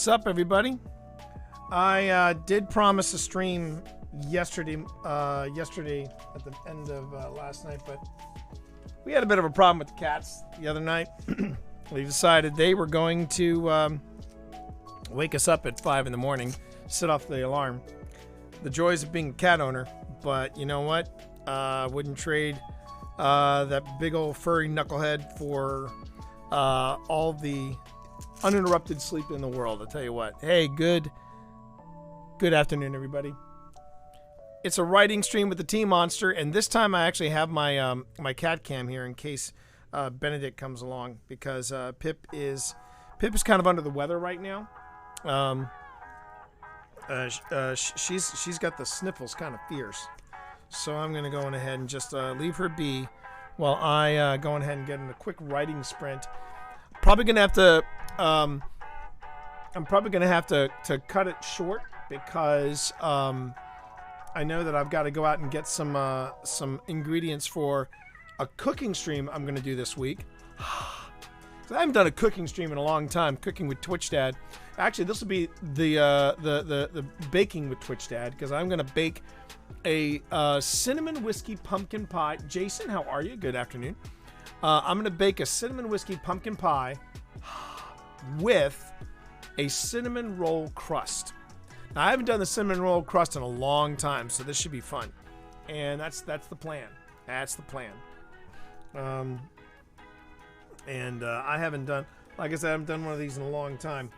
Sup, everybody? I did promise a stream yesterday at the end of last night, but we had a bit of a problem with the cats the other night. They decided they were going to wake us up at 5 in the morning, set off the alarm. The joys of being a cat owner, but you know what? Wouldn't trade that big old furry knucklehead for all the uninterrupted sleep in the world. I'll tell you what. Hey, good afternoon, everybody. It's a writing stream with the T-Monster, and this time I actually have my my cat cam here in case Benedict comes along, because Pip is kind of under the weather right now. She's got the sniffles kind of fierce, so I'm gonna go on ahead and just leave her be while I go on ahead and get in a quick writing sprint. Probably gonna have to I'm probably gonna have to cut it short, because I know that I've got to go out and get some ingredients for a cooking stream I'm gonna do this week. I haven't done a cooking stream in a long time, cooking with Twitch Dad. Actually, this will be the baking with Twitch Dad, because I'm gonna bake a cinnamon whiskey pumpkin pie. Jason, how are you? Good afternoon. I'm gonna bake a cinnamon whiskey pumpkin pie with a cinnamon roll crust. Now, I haven't done the cinnamon roll crust in a long time, so this should be fun. And that's the plan. That's the plan. I haven't done, like I said, I haven't done one of these in a long time.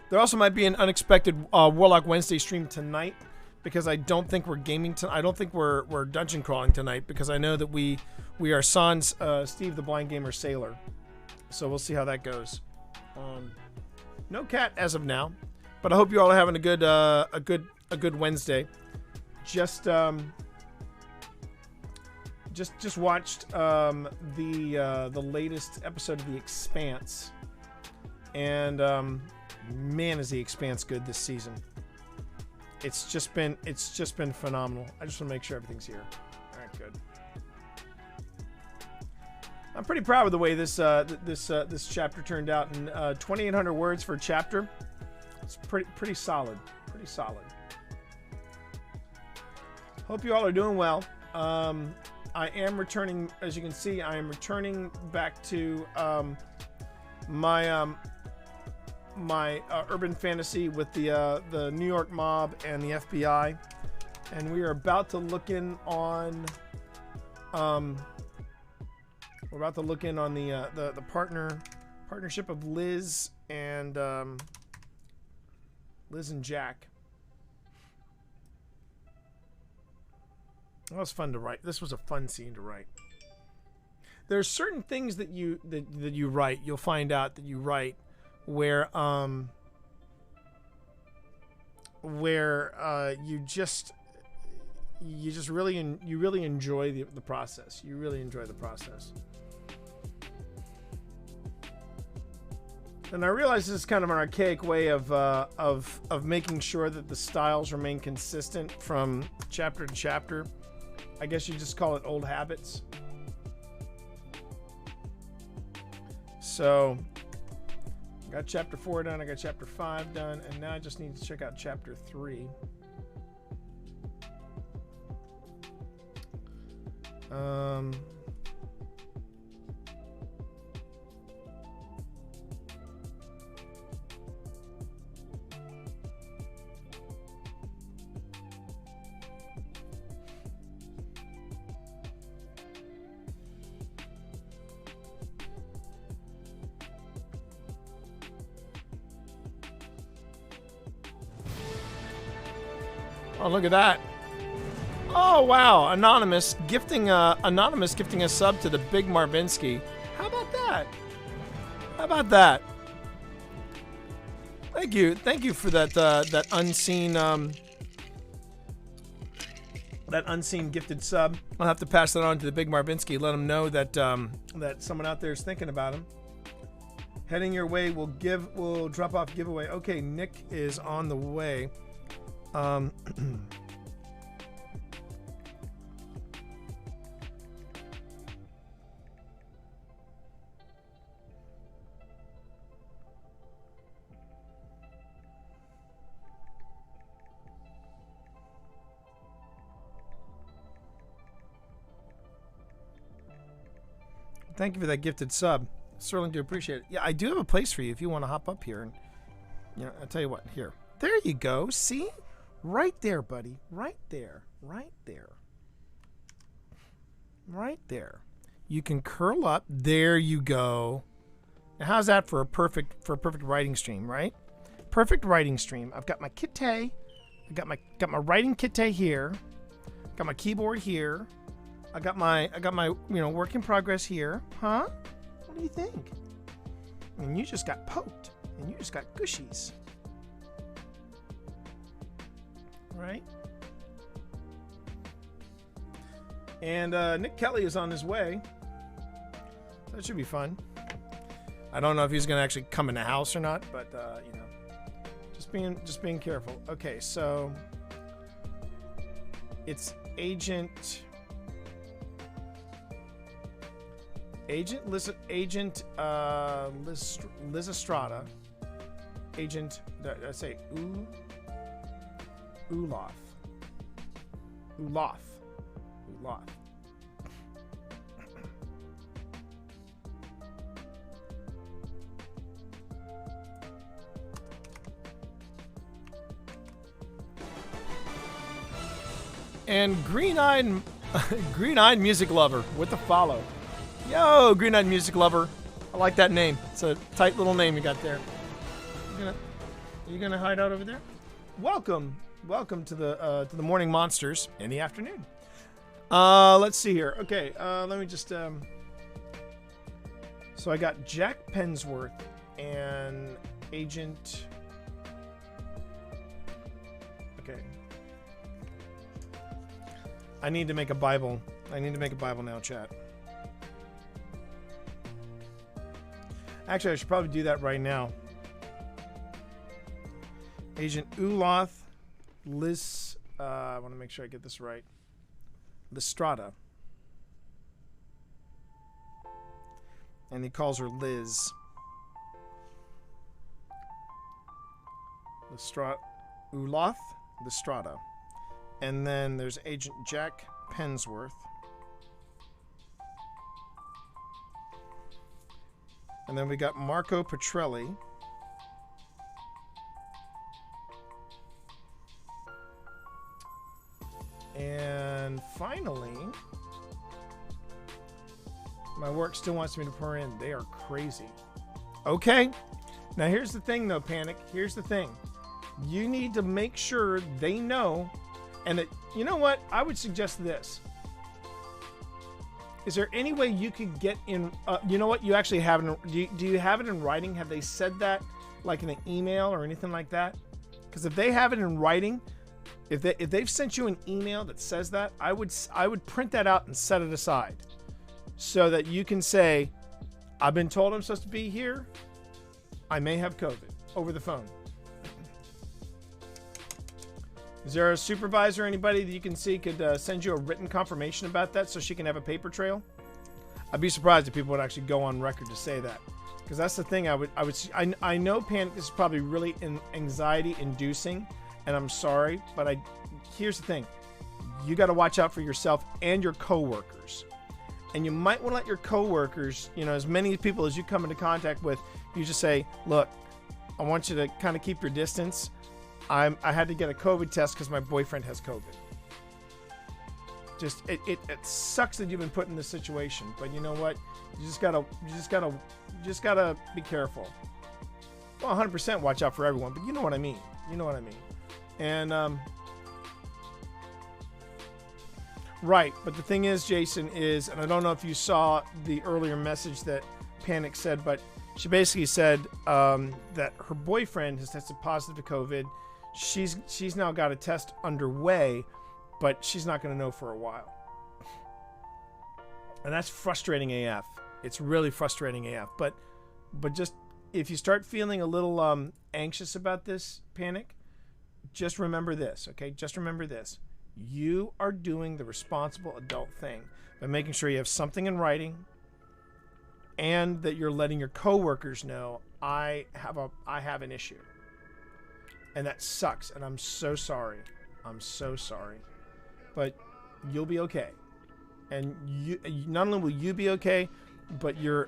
There also might be an unexpected Warlock Wednesday stream tonight, because I don't think we're gaming tonight. I don't think we're dungeon crawling tonight, because I know that we are sans Steve the Blind Gamer Sailor. So we'll see how that goes. No cat as of now, but I hope you all are having a good Wednesday. Just watched the latest episode of The Expanse, and man, is The Expanse good this season. It's just been phenomenal. I just want to make sure everything's here. All right, good. I'm pretty proud of the way this chapter turned out, and 2,800 words for a chapter. It's pretty solid. Pretty solid. Hope you all are doing well. I am returning, as you can see, I am returning back to my urban fantasy with the New York mob and the FBI, and we are about to look in on the partnership of Liz and Jack. That was fun to write. This was a fun scene to write. There's certain things that you write, you'll find out that you write where you really enjoy the process. You really enjoy the process. And I realize this is kind of an archaic way of making sure that the styles remain consistent from chapter to chapter. I guess you just call it old habits. So, I got chapter 4 done, I got chapter 5 done, and now I just need to check out chapter 3. Oh, look at that. Oh, wow. Anonymous gifting a sub to the Big Marvinsky. How about that? How about that? Thank you. Thank you for that unseen gifted sub. I'll have to pass that on to the Big Marvinsky. Let him know that that someone out there is thinking about him. Heading your way. We'll drop off giveaway. Okay, Nick is on the way. Thank you for that gifted sub. Certainly do appreciate it. Yeah, I do have a place for you if you want to hop up here. And I'll tell you what. Here, there you go. See, right there, buddy. Right there. Right there. Right there. You can curl up. There you go. Now, how's that for a perfect writing stream, right? Perfect writing stream. I've got my kit. I got my writing kit here. Got my keyboard here. I got my work in progress here. Huh? What do you think? And you just got poked. And you just got gushies. Right? And Nick Kelly is on his way. That should be fun. I don't know if he's going to actually come in the house or not, but just being careful. Okay, so it's Agent Liz Estrada. Agent, did I say Ulof. And green-eyed music lover with the follow. Yo, green-eyed music lover. I like that name. It's a tight little name you got there. Are you gonna hide out over there? Welcome to the Morning Monsters in the afternoon. Let's see here. Okay, let me just so I got Jack Pensworth and Agent. Okay. I need to make a Bible. Now, chat. Actually, I should probably do that right now. Agent Uloth Liz. I want to make sure I get this right. Lestrada. And he calls her Liz. Uloth Lestrada. And then there's Agent Jack Pensworth. And then we got Marco Petrelli. And finally, my work still wants me to pour in. They are crazy. Okay. Now here's the thing though, Panic. Here's the thing. You need to make sure they know. And that, you know what? I would suggest this. Is there any way you could get in? You know what? You actually have it. Do you have it in writing? Have they said that, like in an email or anything like that? Because if they have it in writing, if they've sent you an email that says that, I would print that out and set it aside, so that you can say, "I've been told I'm supposed to be here. I may have COVID," over the phone. Is there a supervisor, anybody that you can see could send you a written confirmation about that so she can have a paper trail? I'd be surprised if people would actually go on record to say that. Because that's the thing I know, Panic, this is probably really anxiety inducing, and I'm sorry, but here's the thing. You got to watch out for yourself and your coworkers. And you might want to let your coworkers, as many people as you come into contact with, you just say, look, I want you to kind of keep your distance. I had to get a COVID test because my boyfriend has COVID. Just it sucks that you've been put in this situation, but you know what? You just gotta be careful. Well, 100% watch out for everyone, but you know what I mean. And right, but the thing is, Jason, and I don't know if you saw the earlier message that Panic said, but she basically said that her boyfriend has tested positive to COVID. She's now got a test underway, but she's not going to know for a while. And that's frustrating AF. It's really frustrating AF. But just if you start feeling a little anxious about this, Panic, just remember this, okay? Just remember this. You are doing the responsible adult thing by making sure you have something in writing and that you're letting your coworkers know I have an issue. And that sucks, and I'm so sorry. But you'll be okay. And not only will you be okay, your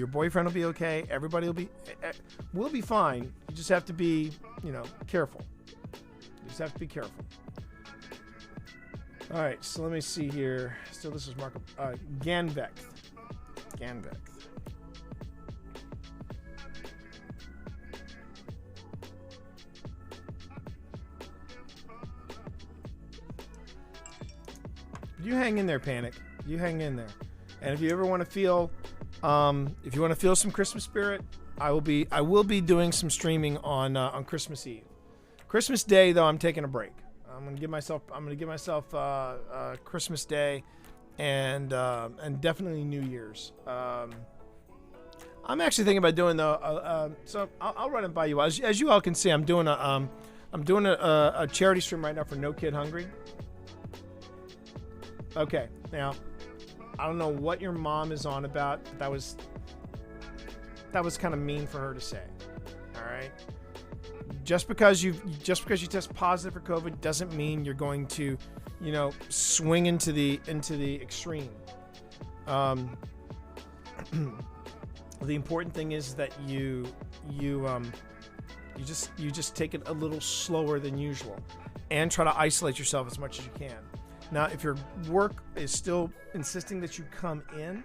boyfriend will be okay. Everybody will be fine. You just have to be, careful. You just have to be careful. All right, so let me see here. So this is Marco Ganvecht. You hang in there, Panic. You hang in there. And if you ever want to feel, some Christmas spirit, I will be doing some streaming on Christmas Eve. Christmas Day, though, I'm taking a break. I'm gonna give myself Christmas Day, and definitely New Year's. I'm actually thinking about doing so I'll run it by you. As you all can see, I'm doing a charity stream right now for No Kid Hungry. Okay, now I don't know what your mom is on about, but that was kind of mean for her to say. All right. Just because you test positive for COVID doesn't mean you're going to, swing into the extreme. The important thing is that you just take it a little slower than usual, and try to isolate yourself as much as you can. Now, if your work is still insisting that you come in,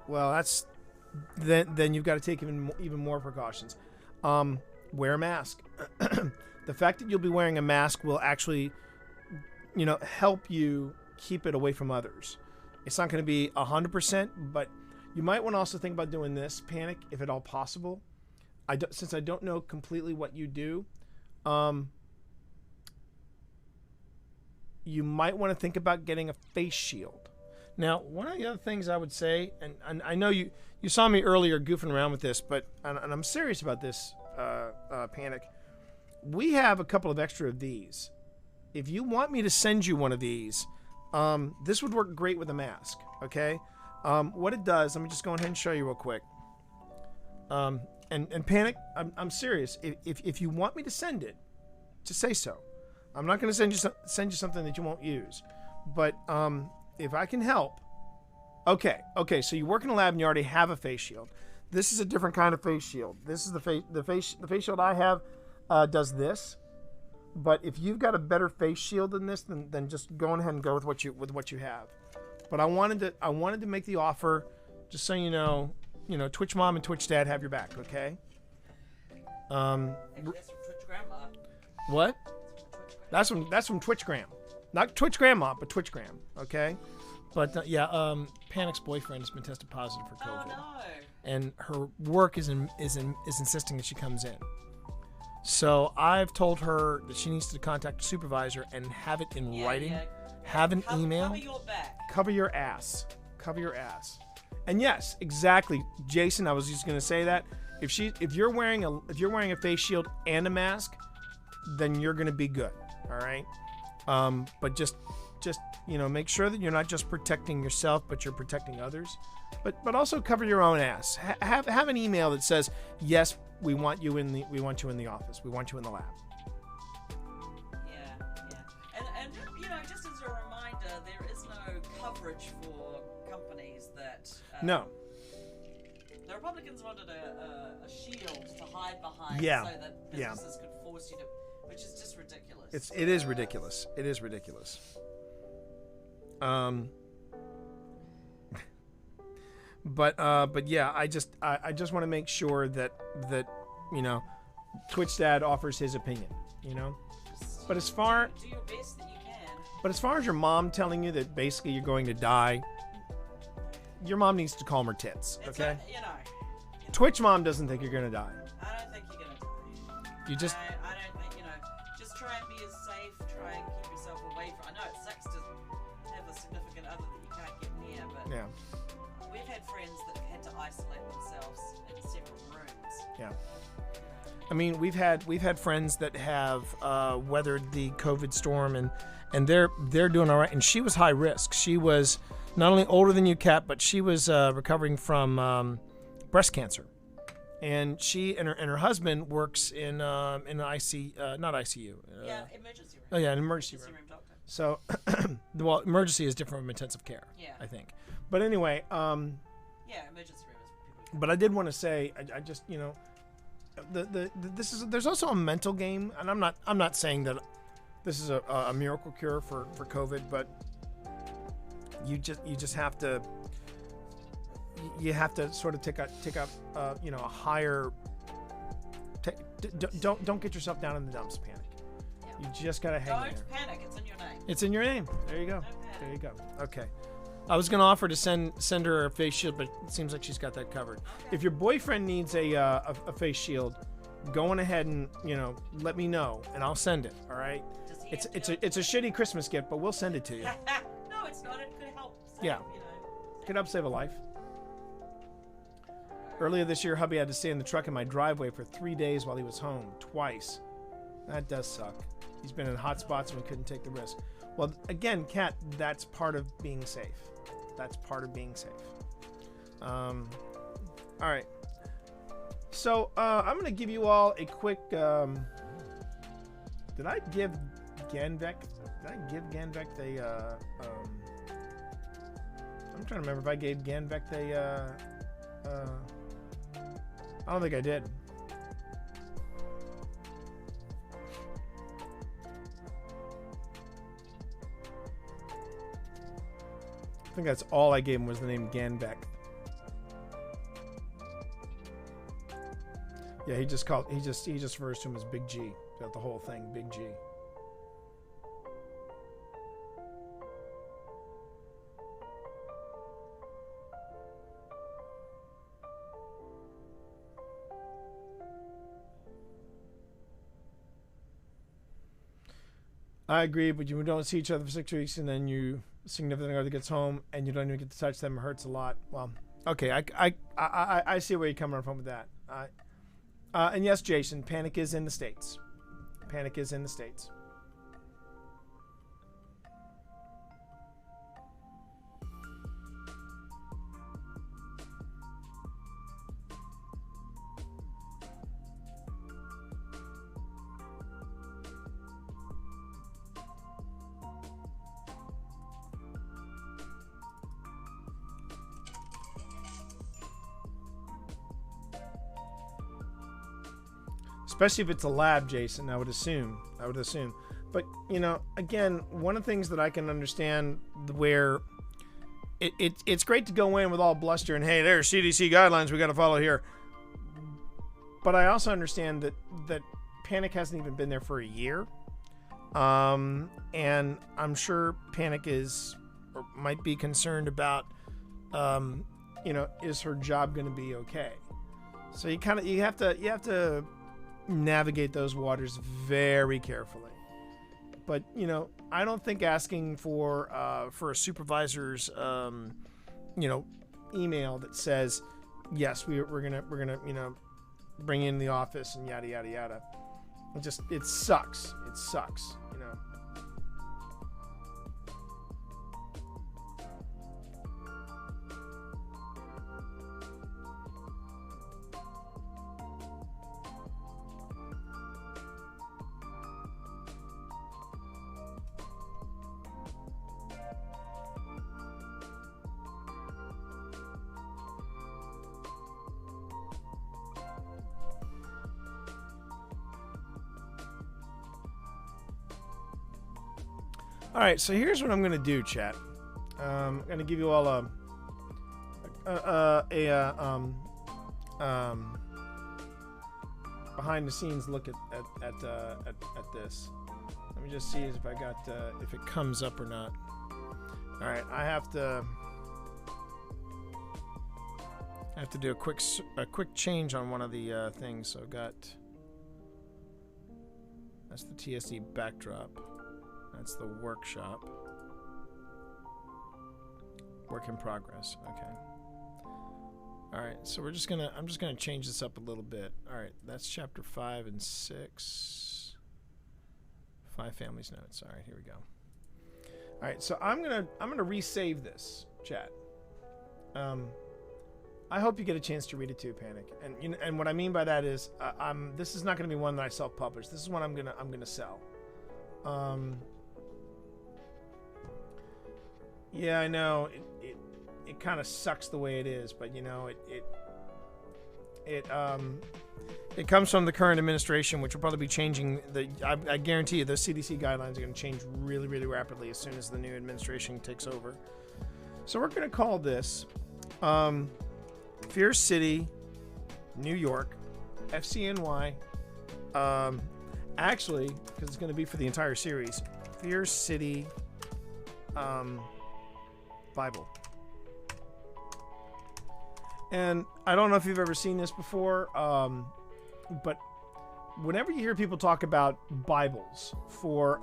well, then you've got to take even more precautions. Wear a mask. The fact that you'll be wearing a mask will actually, help you keep it away from others. It's not going to be 100%, but you might want to also think about doing this, Panic, if at all possible. Since I don't know completely what you do, you might want to think about getting a face shield. Now, one of the other things I would say, and I know you saw me earlier goofing around with this, but and I'm serious about this, Panic. We have a couple of extra of these. If you want me to send you one of these, this would work great with a mask. Okay, what it does, let me just go ahead and show you real quick. And Panic, I'm serious. If you want me to send it, just say so. I'm not going to send you something that you won't use, but if I can help. Okay. So you work in a lab and you already have a face shield. This is a different kind of face shield. This is the face shield I have does this. But if you've got a better face shield than this, then just go ahead and go with what you have. But I wanted to make the offer, just so you know, Twitch Mom and Twitch Dad have your back. Okay. That's from Twitch Grandma. What? That's from TwitchGram, not Twitch Grandma, but TwitchGram. Okay, but Panic's boyfriend has been tested positive for COVID, no. And her work is insisting that she comes in. So I've told her that she needs to contact a supervisor and have it in writing, have an email. Cover your back. Cover your ass. Cover your ass. And yes, exactly, Jason. I was just gonna say that if you're wearing a face shield and a mask, then you're gonna be good. All right, but just make sure that you're not just protecting yourself, but you're protecting others. But also cover your own ass. Have an email that says, yes, we want you in the office. We want you in the lab. Yeah. And just as a reminder, there is no coverage for companies that. No. The Republicans wanted a shield to hide behind, Yeah. so that businesses could force you to, which is just ridiculous. It is ridiculous. It is ridiculous. But yeah, I just want to make sure that Twitch Dad offers his opinion. But as far do your best that you can. But as far as your mom telling you that basically you're going to die, your mom needs to calm her tits. Okay. Twitch Mom doesn't think you're gonna die. I don't think you're gonna die. You just. I don't think just try and be as safe. Try and keep yourself away from. I know it sucks to have a significant other that you can't get near, but Yeah. we've had friends that had to isolate themselves in separate rooms. Yeah. I mean, we've had friends that have weathered the COVID storm, and they're doing all right. And she was high risk. She was not only older than you, Kat, but she was recovering from breast cancer, and she and her husband works in an IC not ICU. Emergency room. Oh yeah, an emergency room. Doctor. So, well, emergency is different from intensive care. Yeah. I think. But anyway, Yeah, emergency room is people. but I did want to say, I just, there's also a mental game, and I'm not saying that this is a miracle cure for COVID, but you just have to sort of take up a higher. Don't get yourself down in the dumps, panic. Yeah. You just gotta hang in there. Don't panic. It's in your name. It's in your name. There you go. Don't panic. There you go. Okay. I was gonna offer to send her a face shield, but it seems like she's got that covered. Okay. If your boyfriend needs a face shield, go on ahead and let me know, and I'll send it. All right. Does he It's have it's to- a it's a shitty Christmas gift, but we'll send it to you. No, it's not. It could help. Save, Yeah. Could help save a life. Earlier this year, hubby had to stay in the truck in my driveway for 3 days while he was home, twice. That does suck. He's been in hot spots and we couldn't take the risk. Well, again, Kat, that's part of being safe. That's part of being safe. All right. So I'm going to give you all a quick... did I give Ganvec... Did I give Ganvec the... I'm trying to remember if I gave Ganvec the... I don't think I did. I think that's all I gave him was the name Ganvec. Yeah, he just refers to him as Big G. Got the whole thing, Big G. I agree, but you don't see each other for 6 weeks, and then you significant other gets home, and you don't even get to touch them. It hurts a lot. Well, okay, I see where you're coming from with that. And yes, Jason, panic is in the States. Panic is in the States. Especially if it's a lab, Jason, I would assume. But, again, one of the things that I can understand where it's great to go in with all bluster and, hey, there's CDC guidelines we got to follow here. But I also understand that panic hasn't even been there for a year. And I'm sure panic is or might be concerned about, is her job going to be okay? So you have to navigate those waters very carefully. But I don't think asking for a supervisor's email that says yes, we're gonna bring you in the office and yada yada yada. It sucks. All right, so here's what I'm gonna do, chat. I'm gonna give you all behind the scenes look at this. Let me just see if I got if it comes up or not. All right, I have to do a quick change on one of the things. So I've got that's the TSD backdrop. That's the workshop. Work in progress. Okay. All right. So I'm just gonna change this up a little bit. All right. That's chapter 5 and 6. 5 families notes. All right. Here we go. All right. So I'm gonna resave this chat. I hope you get a chance to read it too, Panic. And what I mean by that is, this is not gonna be one that I self-publish. This is one I'm gonna sell. Yeah, I know it kind of sucks the way it is, but it comes from the current administration, which will probably be changing. I guarantee you, the CDC guidelines are going to change really, really rapidly as soon as the new administration takes over. So we're going to call this Fear City, New York, FCNY. Actually, because it's going to be for the entire series, Fear City Bible. And I don't know if you've ever seen this before, but whenever you hear people talk about Bibles for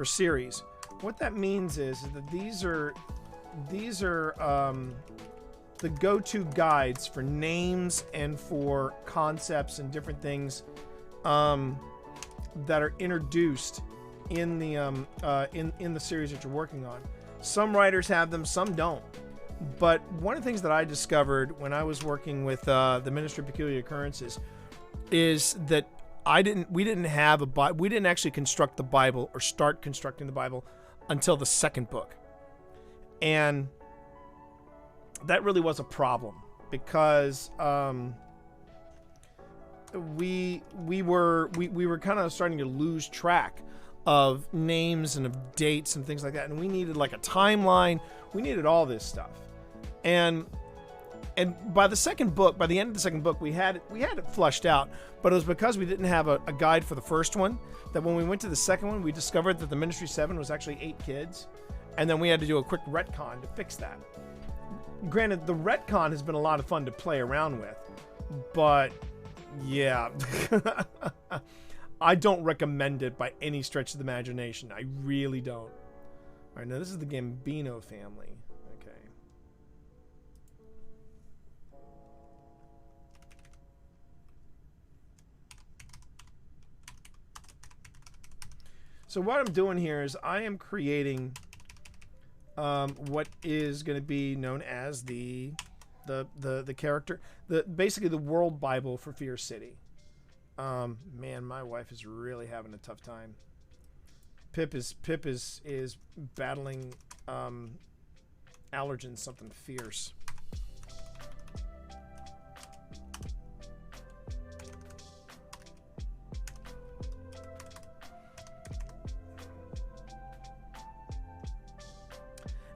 series, what that means is that these are the go-to guides for names and for concepts and different things that are introduced in the in the series that you're working on. Some writers have them, some don't. But one of the things that I discovered when I was working with the Ministry of Peculiar Occurrences is that we didn't actually construct the Bible or start constructing the Bible until the second book. And that really was a problem because we were kind of starting to lose track of names and of dates and things like that, and we needed like a timeline. We needed all this stuff, and by the end of the second book, we had it flushed out. But it was because we didn't have a guide for the first one that when we went to the second one, we discovered that the Ministry 7 was actually 8 kids, and then we had to do a quick retcon to fix that. Granted, the retcon has been a lot of fun to play around with, but yeah. I don't recommend it by any stretch of the imagination. I really don't. All right, now this is the Gambino family. Okay. So what I'm doing here is I am creating what is going to be known as the character, basically the world Bible for Fear City. Man, my wife is really having a tough time. Pip is battling allergens, something fierce.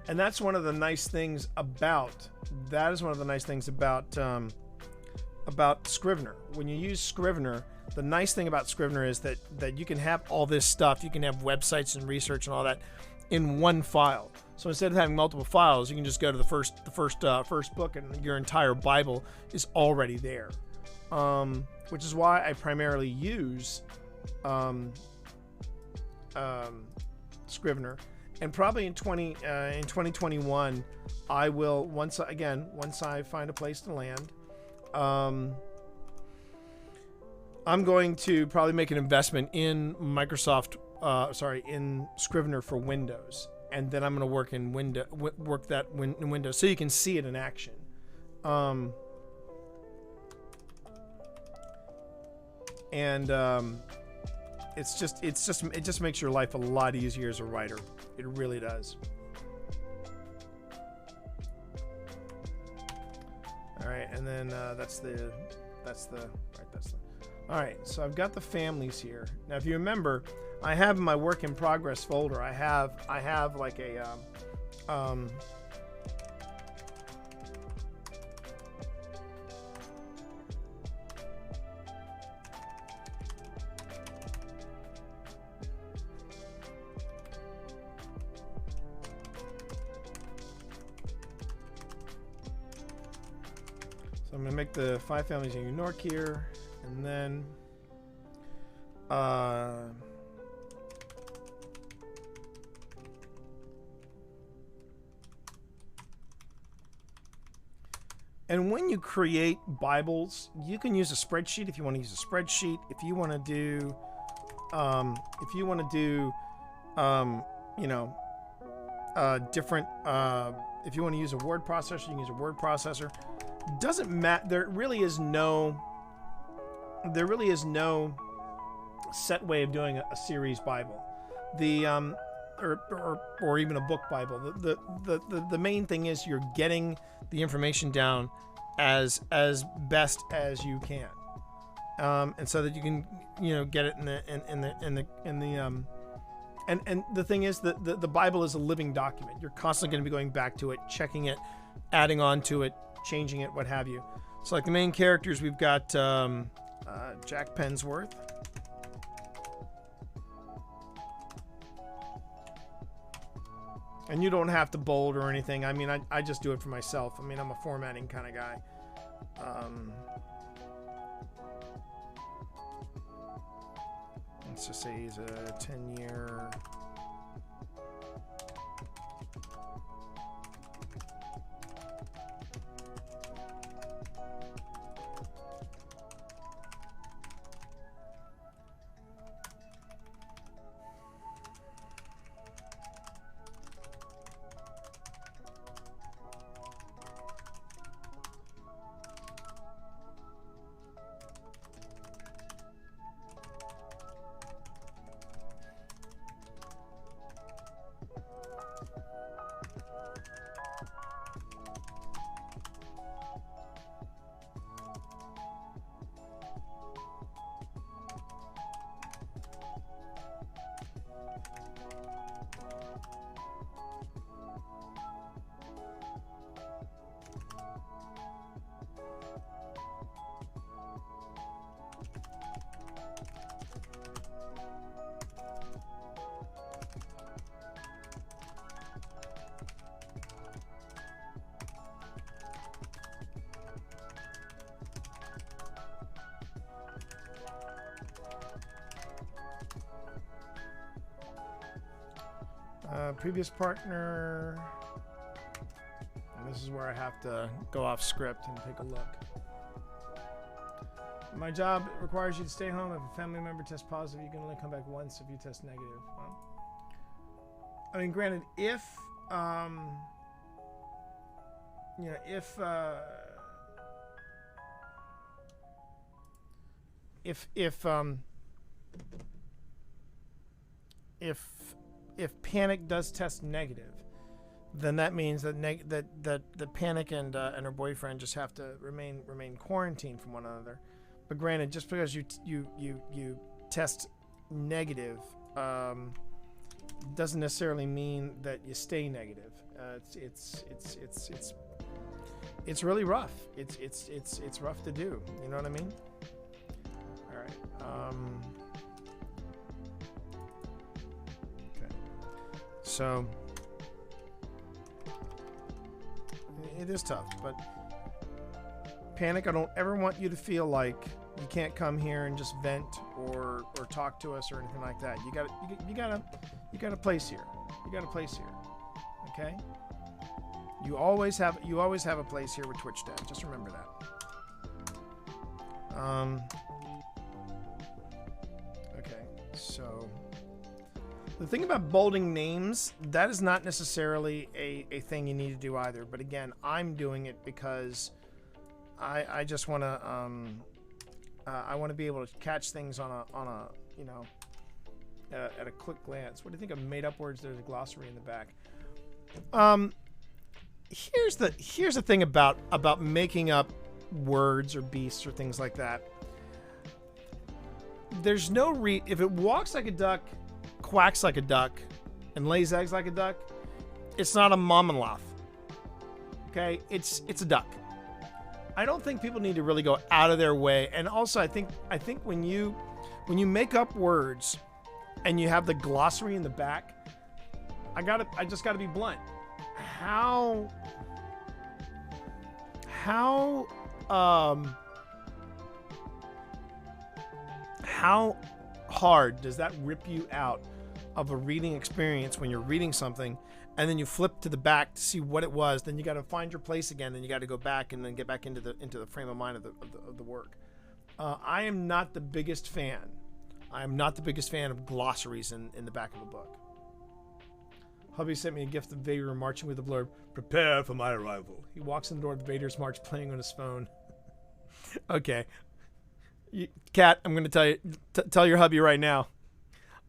And that's one of the nice things about Scrivener. When you use Scrivener, the nice thing about Scrivener is that you can have all this stuff. You can have websites and research and all that in one file. So instead of having multiple files, you can just go to the first book, and your entire Bible is already there. Which is why I primarily use Scrivener. And probably in 2021, I will once I find a place to land. I'm going to probably make an investment in in Scrivener for Windows, and then I'm going to work in Windows, so you can see it in action. It just makes your life a lot easier as a writer. It really does. All right, and then that's the. All right, so I've got the families here. Now, if you remember, I have in my work in progress folder. I have like a So I'm going to make the 5 families in New York here, and then and when you create Bibles, you can use a spreadsheet if you want to use a spreadsheet. If you want to do different, if you want to use a word processor, you can use a word processor. Doesn't matter. There really is no set way of doing a series Bible. The or even a book Bible. The main thing is you're getting the information down as best as you can, and so that you can get it and the thing is that the Bible is a living document. You're constantly going to be going back to it, checking it, adding on to it, changing it, what have you. So like the main characters, we've got Jack Pensworth. And you don't have to bold or anything. I mean, I just do it for myself. I mean, I'm a formatting kind of guy. Let's just say he's a 10-year... Previous partner, and this is where I have to go off script and take a look. My job requires you to stay home. If a family member tests positive, you can only come back once if you test negative. Well, I mean, granted, if if Panic does test negative, then that means that that Panic and her boyfriend just have to remain quarantined from one another. But granted, just because you test negative doesn't necessarily mean that you stay negative. It's really rough. It's rough to do. You know what I mean? All right. So it is tough, but Panic, I don't ever want you to feel like you can't come here and just vent or talk to us or anything like that. You got a place here. You got a place here. Okay? You always have a place here with Twitch Dad. Just remember that. Okay. So the thing about bolding names, that is not necessarily a thing you need to do either. But again, I'm doing it because I just want to I want to be able to catch things on a at a quick glance. What do you think of made up words? There's a glossary in the back. Here's the thing about making up words or beasts or things like that. There's no if it walks like a duck, quacks like a duck, and lays eggs like a duck, it's not a Monmouth. Okay, it's a duck. I don't think people need to really go out of their way. And also, I think when you make up words and you have the glossary in the back, I just gotta be blunt. How hard does that rip you out of a reading experience when you're reading something and then you flip to the back to see what it was, then you got to find your place again, then you got to go back and then get back into the frame of mind of the work. I am not the biggest fan. I am not the biggest fan of glossaries in the back of a book. Hubby sent me a gift of Vader marching with the blurb, "Prepare for my arrival." He walks in the door with Vader's March playing on his phone. Okay. Kat, I'm going to tell you, tell your hubby right now.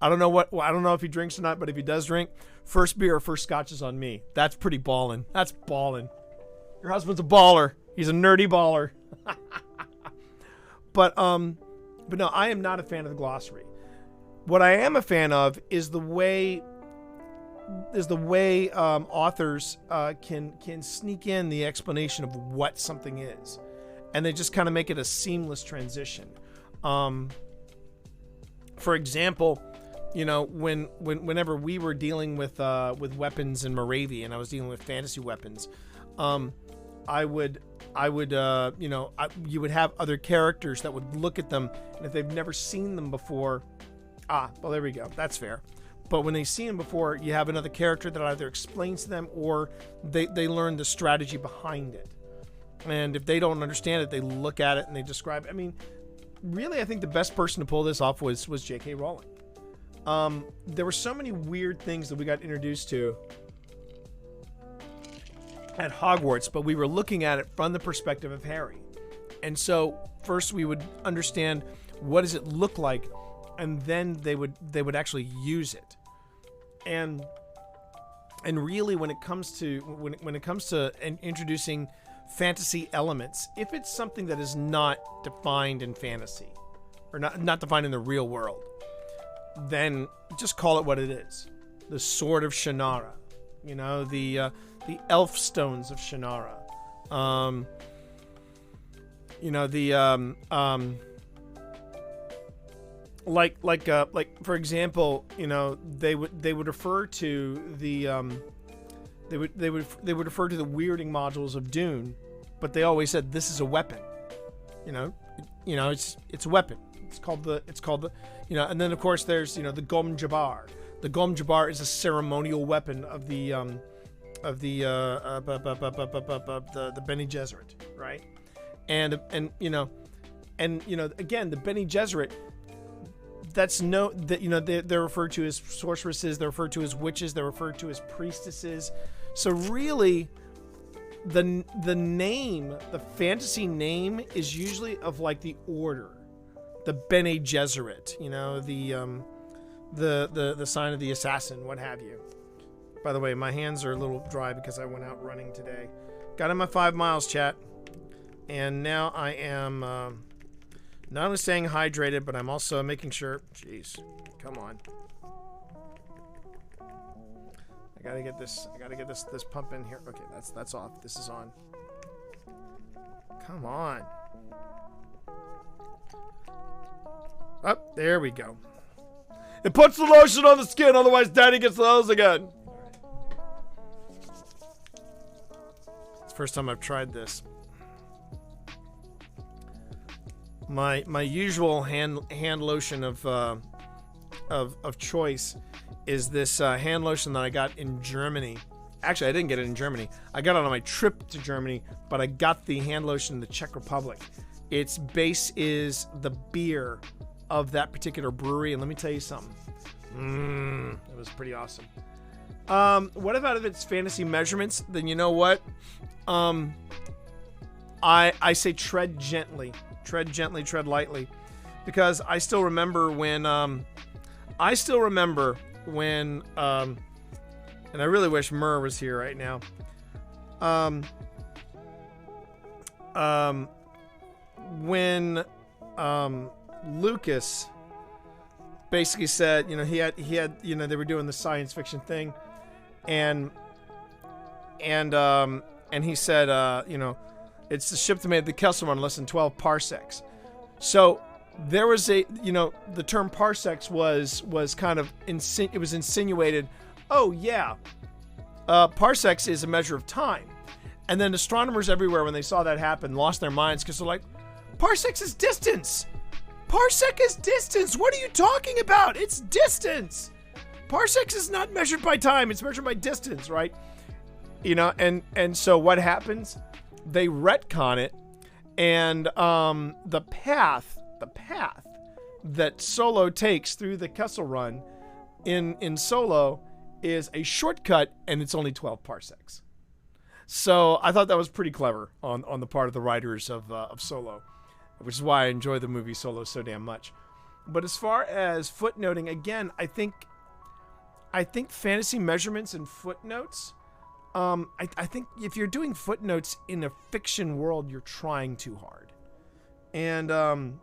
I don't know if he drinks or not, but if he does drink, first beer or first scotch is on me. That's pretty ballin'. That's ballin'. Your husband's a baller. He's a nerdy baller. But no, I am not a fan of the glossary. What I am a fan of is the way authors can sneak in the explanation of what something is, and they just kind of make it a seamless transition. For example, whenever we were dealing with weapons in Moravia, and I was dealing with fantasy weapons, you would have other characters that would look at them, and if they've never seen them before, well, there we go. That's fair. But when they see them before, you have another character that either explains to them or they learn the strategy behind it. And if they don't understand it, they look at it and they describe it. I mean, really, I think the best person to pull this off was J.K. Rowling. There were so many weird things that we got introduced to at Hogwarts, but we were looking at it from the perspective of Harry. And so first we would understand what does it look like, and then they would actually use it. And really, when it comes to introducing fantasy elements, if it's something that is not defined in fantasy or not defined in the real world, then just call it what it is. The Sword of Shannara, the Elf Stones of Shannara, like for example, they would refer to the they would refer to the weirding modules of Dune, but they always said this is a weapon. It's a weapon. It's called the and then of course there's the Gom Jabbar. The Gom Jabbar is a ceremonial weapon of the Bene Gesserit, right? And again, the Bene Gesserit, they're referred to as sorceresses, they're referred to as witches, they're referred to as priestesses. So really, the name, the fantasy name, is usually of like the order, the Bene Gesserit, the sign of the assassin, what have you. By the way, my hands are a little dry because I went out running today. Got in my 5 miles, chat, and now I am not only staying hydrated, but I'm also making sure. Jeez, come on. I gotta get this pump in here. Okay, that's off. This is on. Come on. Up, there we go. It puts the lotion on the skin, otherwise Daddy gets the hose again. It's the first time I've tried this. My usual hand lotion of choice is this hand lotion that I got in Germany. Actually, I didn't get it in Germany. I got it on my trip to Germany, but I got the hand lotion in the Czech Republic. Its base is the beer of that particular brewery, and let me tell you something. It was pretty awesome. What about if it's fantasy measurements? Then you know what? I say tread gently. Tread gently, tread lightly. Because I still remember when, and I really wish Murr was here right now. When Lucas basically said, he had, they were doing the science fiction thing, and he said, it's the ship that made the Kessel Run less than 12 parsecs. So there was the term parsecs was kind of it was insinuated. Oh yeah, parsecs is a measure of time, and then astronomers everywhere, when they saw that happen, lost their minds because they're like, parsecs is distance. Parsec is distance. What are you talking about? It's distance. Parsecs is not measured by time. It's measured by distance, right? And so what happens? They retcon it, and the path that Solo takes through the Kessel Run in Solo is a shortcut, and it's only 12 parsecs. So I thought that was pretty clever on the part of the writers of Solo. which is why I enjoy the movie Solo so damn much. But as far as footnoting, again, I think fantasy measurements and footnotes. I think if you're doing footnotes in a fiction world, you're trying too hard. And I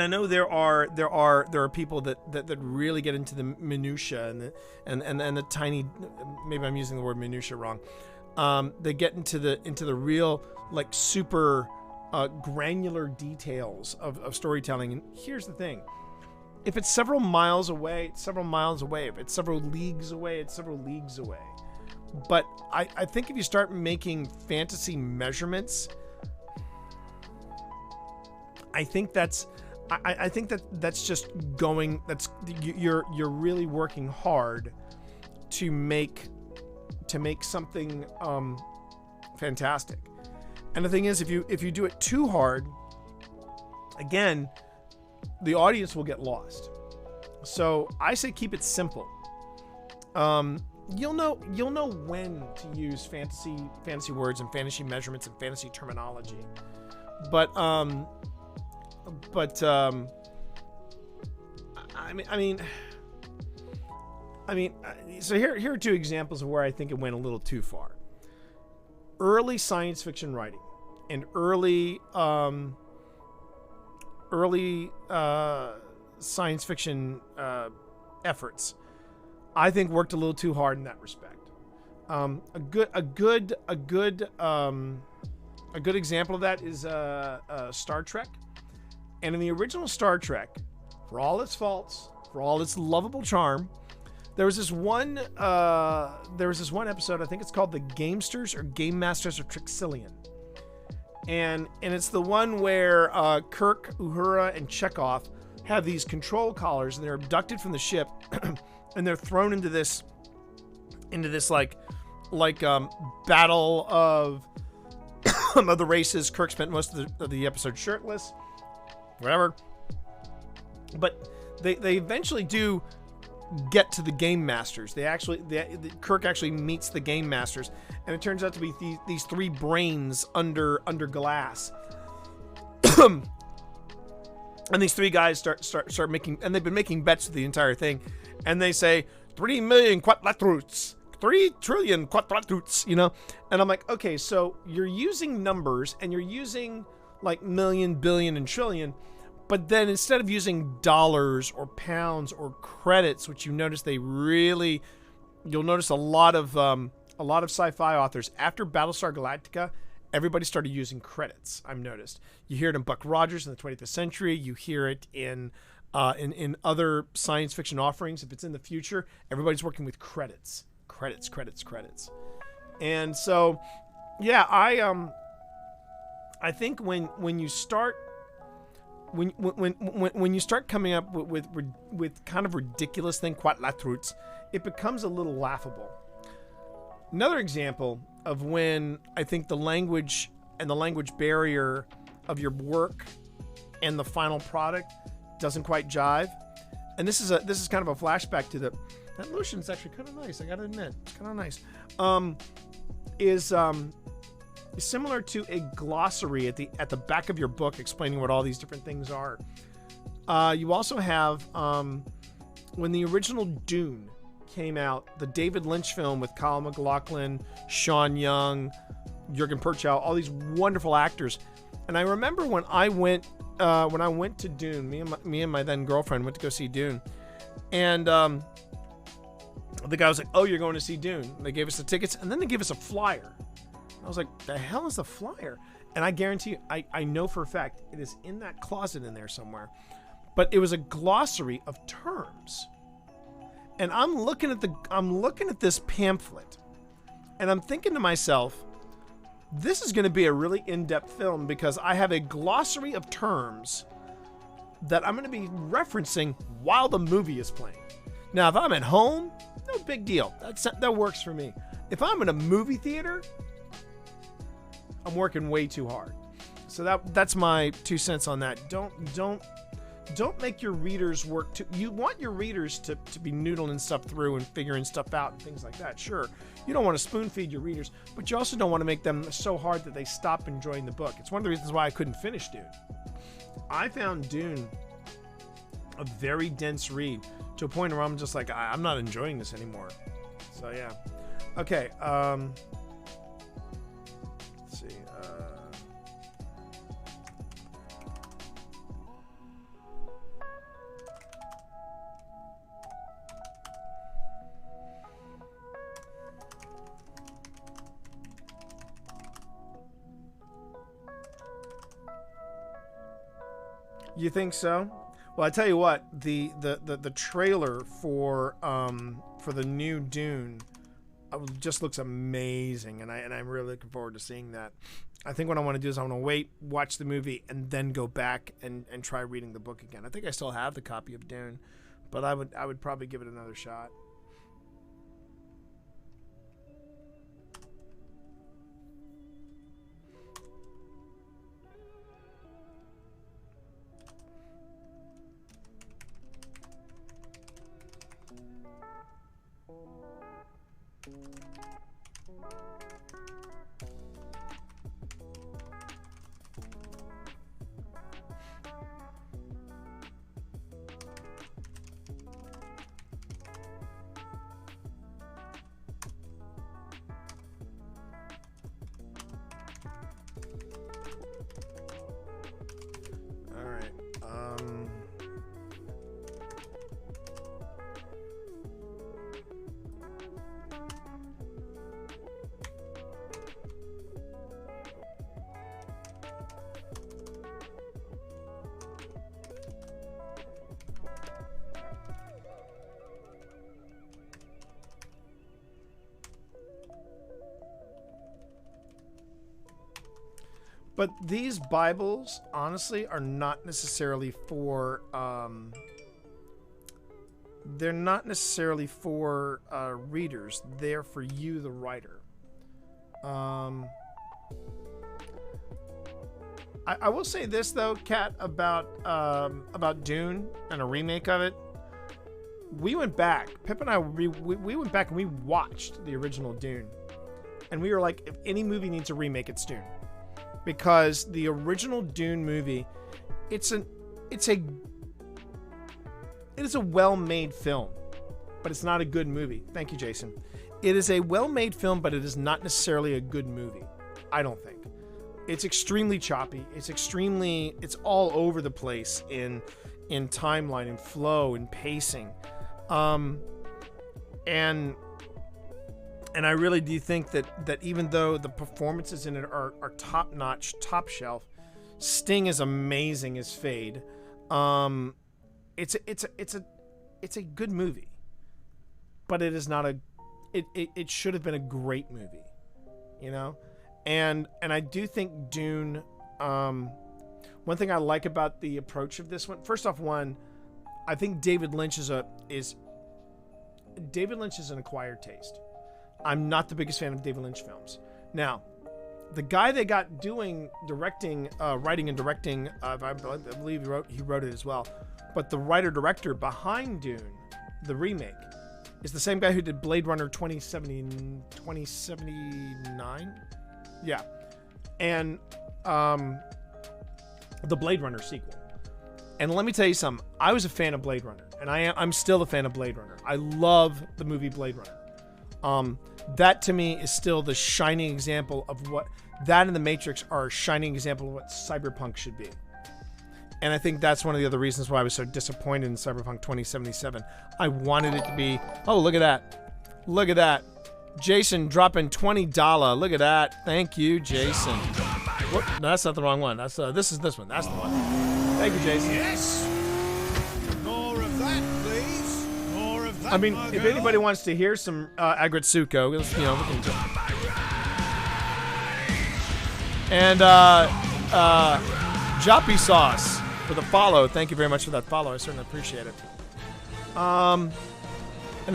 know there are people that really get into the minutia and the tiny, maybe I'm using the word minutia wrong. They get into the real, like, super granular details of storytelling. And here's the thing: if it's several miles away, it's several miles away. If it's several leagues away, it's several leagues away. But I think if you start making fantasy measurements, I think that's just going. You're really working hard to make something fantastic. And the thing is, if you do it too hard, again, the audience will get lost. So I say keep it simple. You'll know when to use fantasy words and fantasy measurements and fantasy terminology. But I mean, so here are two examples of where I think it went a little too far. Early science fiction writing and early science fiction efforts, I think, worked a little too hard in that respect. A good example of that is Star Trek. And in the original Star Trek, for all its faults, for all its lovable charm, there was this one episode, I think it's called The Gamesters or Game Masters of Trixillian. And it's the one where Kirk, Uhura, and Chekhov have these control collars, and they're abducted from the ship and they're thrown into this like battle of of the races. Kirk spent most of the episode shirtless, whatever. But they eventually do get to the Game Masters. Kirk actually meets the Game Masters, and it turns out to be these three brains under glass. And these three guys start making, and they've been making bets the entire thing, and they say 3 million quadratruts, 3 trillion quadratruts, and I'm like, okay, so you're using numbers and you're using like million, billion, and trillion. But then instead of using dollars or pounds or credits, which you'll notice a lot of sci-fi authors after Battlestar Galactica, everybody started using credits. I've noticed. You hear it in Buck Rogers in the 20th century. You hear it in other science fiction offerings. If it's in the future, everybody's working with credits. And so, yeah, I think when you start. When you start coming up with kind of ridiculous thing, quatlatruts, it becomes a little laughable. Another example of when I think the language and the language barrier of your work and the final product doesn't quite jive, and this is kind of a flashback to that lotion's actually kind of nice. I gotta admit, it's kind of nice. Is similar to a glossary at the back of your book explaining what all these different things are. You also have when the original Dune came out, the David Lynch film with Kyle MacLachlan, Sean Young, Jürgen Perchow, all these wonderful actors. And I remember when I went to Dune, me and my then girlfriend went to go see Dune, and the guy was like, "Oh, you're going to see Dune?" And they gave us the tickets, and then they gave us a flyer. I was like, the hell is the flyer? And I guarantee you, I know for a fact it is in that closet in there somewhere. But it was a glossary of terms. And I'm looking at this pamphlet, and I'm thinking to myself, this is going to be a really in-depth film because I have a glossary of terms that I'm going to be referencing while the movie is playing. Now, if I'm at home, no big deal. That works for me. If I'm in a movie theater, I'm working way too hard. So that's my 2 cents on that. Don't don't make your readers work too. You want your readers to be noodling stuff through and figuring stuff out and things like that. Sure, you don't want to spoon feed your readers, but you also don't want to make them so hard that they stop enjoying the book. It's one of the reasons why I couldn't finish Dune. I found Dune a very dense read to a point where I'm just like, I'm not enjoying this anymore. So yeah. Okay. Let's see. You think so? Well, I tell you what, the trailer for the new Dune just looks amazing, and I'm really looking forward to seeing that. I think what I want to do is I want to wait, watch the movie, and then go back and try reading the book again. I think I still have the copy of Dune, but I would probably give it another shot. But these Bibles, honestly, are not necessarily for, they're not necessarily for readers. They're for you, the writer. I will say this, though, Kat, about Dune and a remake of it. We went back, Pip and I, we went back and we watched the original Dune. And we were like, if any movie needs a remake, it's Dune. Because the original Dune movie, it is a well-made film, but it's not a good movie. Thank you, Jason. It is a well-made film, but it is not necessarily a good movie. I don't think. It's extremely choppy. It's all over the place in timeline and flow and pacing. And I really do think that even though the performances in it are top-notch, top-shelf, Sting is amazing as Fade. It's a good movie, but it is not a. It should have been a great movie, you know. And I do think Dune. One thing I like about the approach of this one, first off, I think David Lynch is an acquired taste. I'm not the biggest fan of David Lynch films. Now, the guy they got writing and directing, I believe he wrote it as well, but the writer-director behind Dune, the remake, is the same guy who did Blade Runner 2079? Yeah. And the Blade Runner sequel. And let me tell you something. I was a fan of Blade Runner, and I'm still a fan of Blade Runner. I love the movie Blade Runner. That to me is still the shining example of what that and the Matrix are a shining example of what cyberpunk should be. And I think that's one of the other reasons why I was so disappointed in Cyberpunk 2077. I wanted it to be, oh, look at that. Look at that. Jason dropping $20. Look at that. Thank you, Jason. Whoop, no, that's not the wrong one. That's this one. That's the one. Thank you, Jason. Yes. More of that, please. More of that. I mean, if anybody wants to hear some Agretsuko, we can go. And Joppy Sauce for the follow. Thank you very much for that follow. I certainly appreciate it. And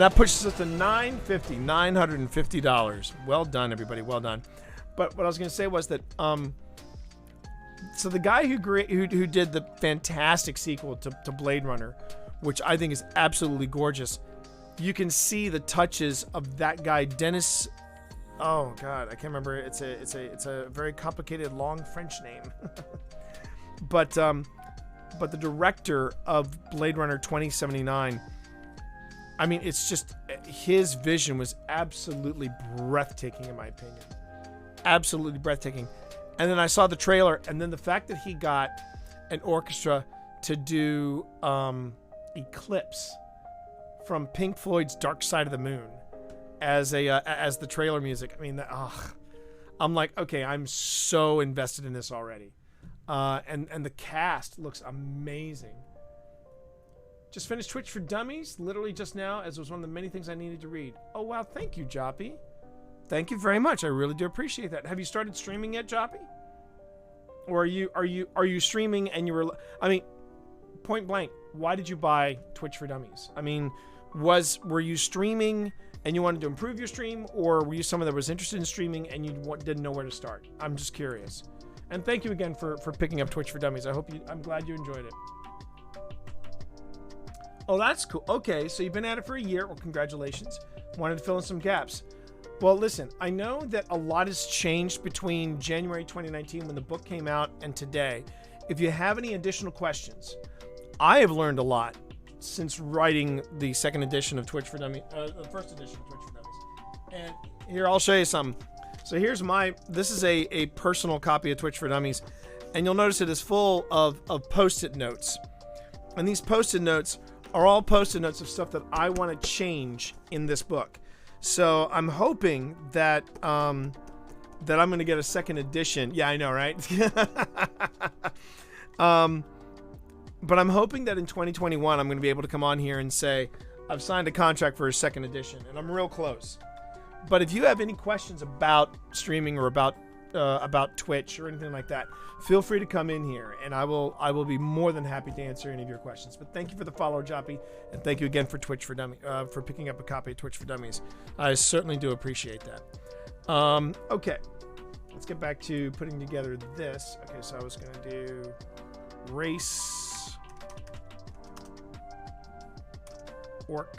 that pushes us to $950. Well done, everybody. Well done. But what I was going to say was that So the guy who did the fantastic sequel to Blade Runner, which I think is absolutely gorgeous, you can see the touches of that guy, Dennis. Oh God, I can't remember. It's a very complicated long French name. but the director of Blade Runner 2079, I mean, it's just, his vision was absolutely breathtaking in my opinion. Absolutely breathtaking. And then I saw the trailer, and then the fact that he got an orchestra to do Eclipse from Pink Floyd's Dark Side of the Moon as the trailer music. I mean, I'm like, okay, I'm so invested in this already. And the cast looks amazing. Just finished Twitch for Dummies, literally just now, as it was one of the many things I needed to read. Oh wow, thank you, Joppy. Thank you very much. I really do appreciate that. Have you started streaming yet, Joppy? Or are you streaming and you were? I mean, point blank, why did you buy Twitch for Dummies? I mean, were you streaming and you wanted to improve your stream, or were you someone that was interested in streaming and you didn't know where to start? I'm just curious. And thank you again for picking up Twitch for Dummies. I'm glad you enjoyed it. Oh, that's cool. Okay, so you've been at it for a year. Well, congratulations. Wanted to fill in some gaps. Well, listen, I know that a lot has changed between January 2019 when the book came out and today. If you have any additional questions, I have learned a lot since writing the second edition of Twitch for Dummies, the first edition of Twitch for Dummies. And here, I'll show you something. So here's this is a personal copy of Twitch for Dummies, and you'll notice it is full of Post-it notes. And these Post-it notes are all Post-it notes of stuff that I want to change in this book. So I'm hoping that I'm going to get a second edition. Yeah, I know, right? But I'm hoping that in 2021 I'm going to be able to come on here and say I've signed a contract for a second edition, and I'm real close. But if you have any questions about streaming or about Twitch or anything like that, feel free to come in here, and I will be more than happy to answer any of your questions. But thank you for the follow, Joppy, and thank you again for Twitch for Dummies, for picking up a copy of Twitch for Dummies. I certainly do appreciate that. Okay, let's get back to putting together this. Okay, so I was going to do race orc.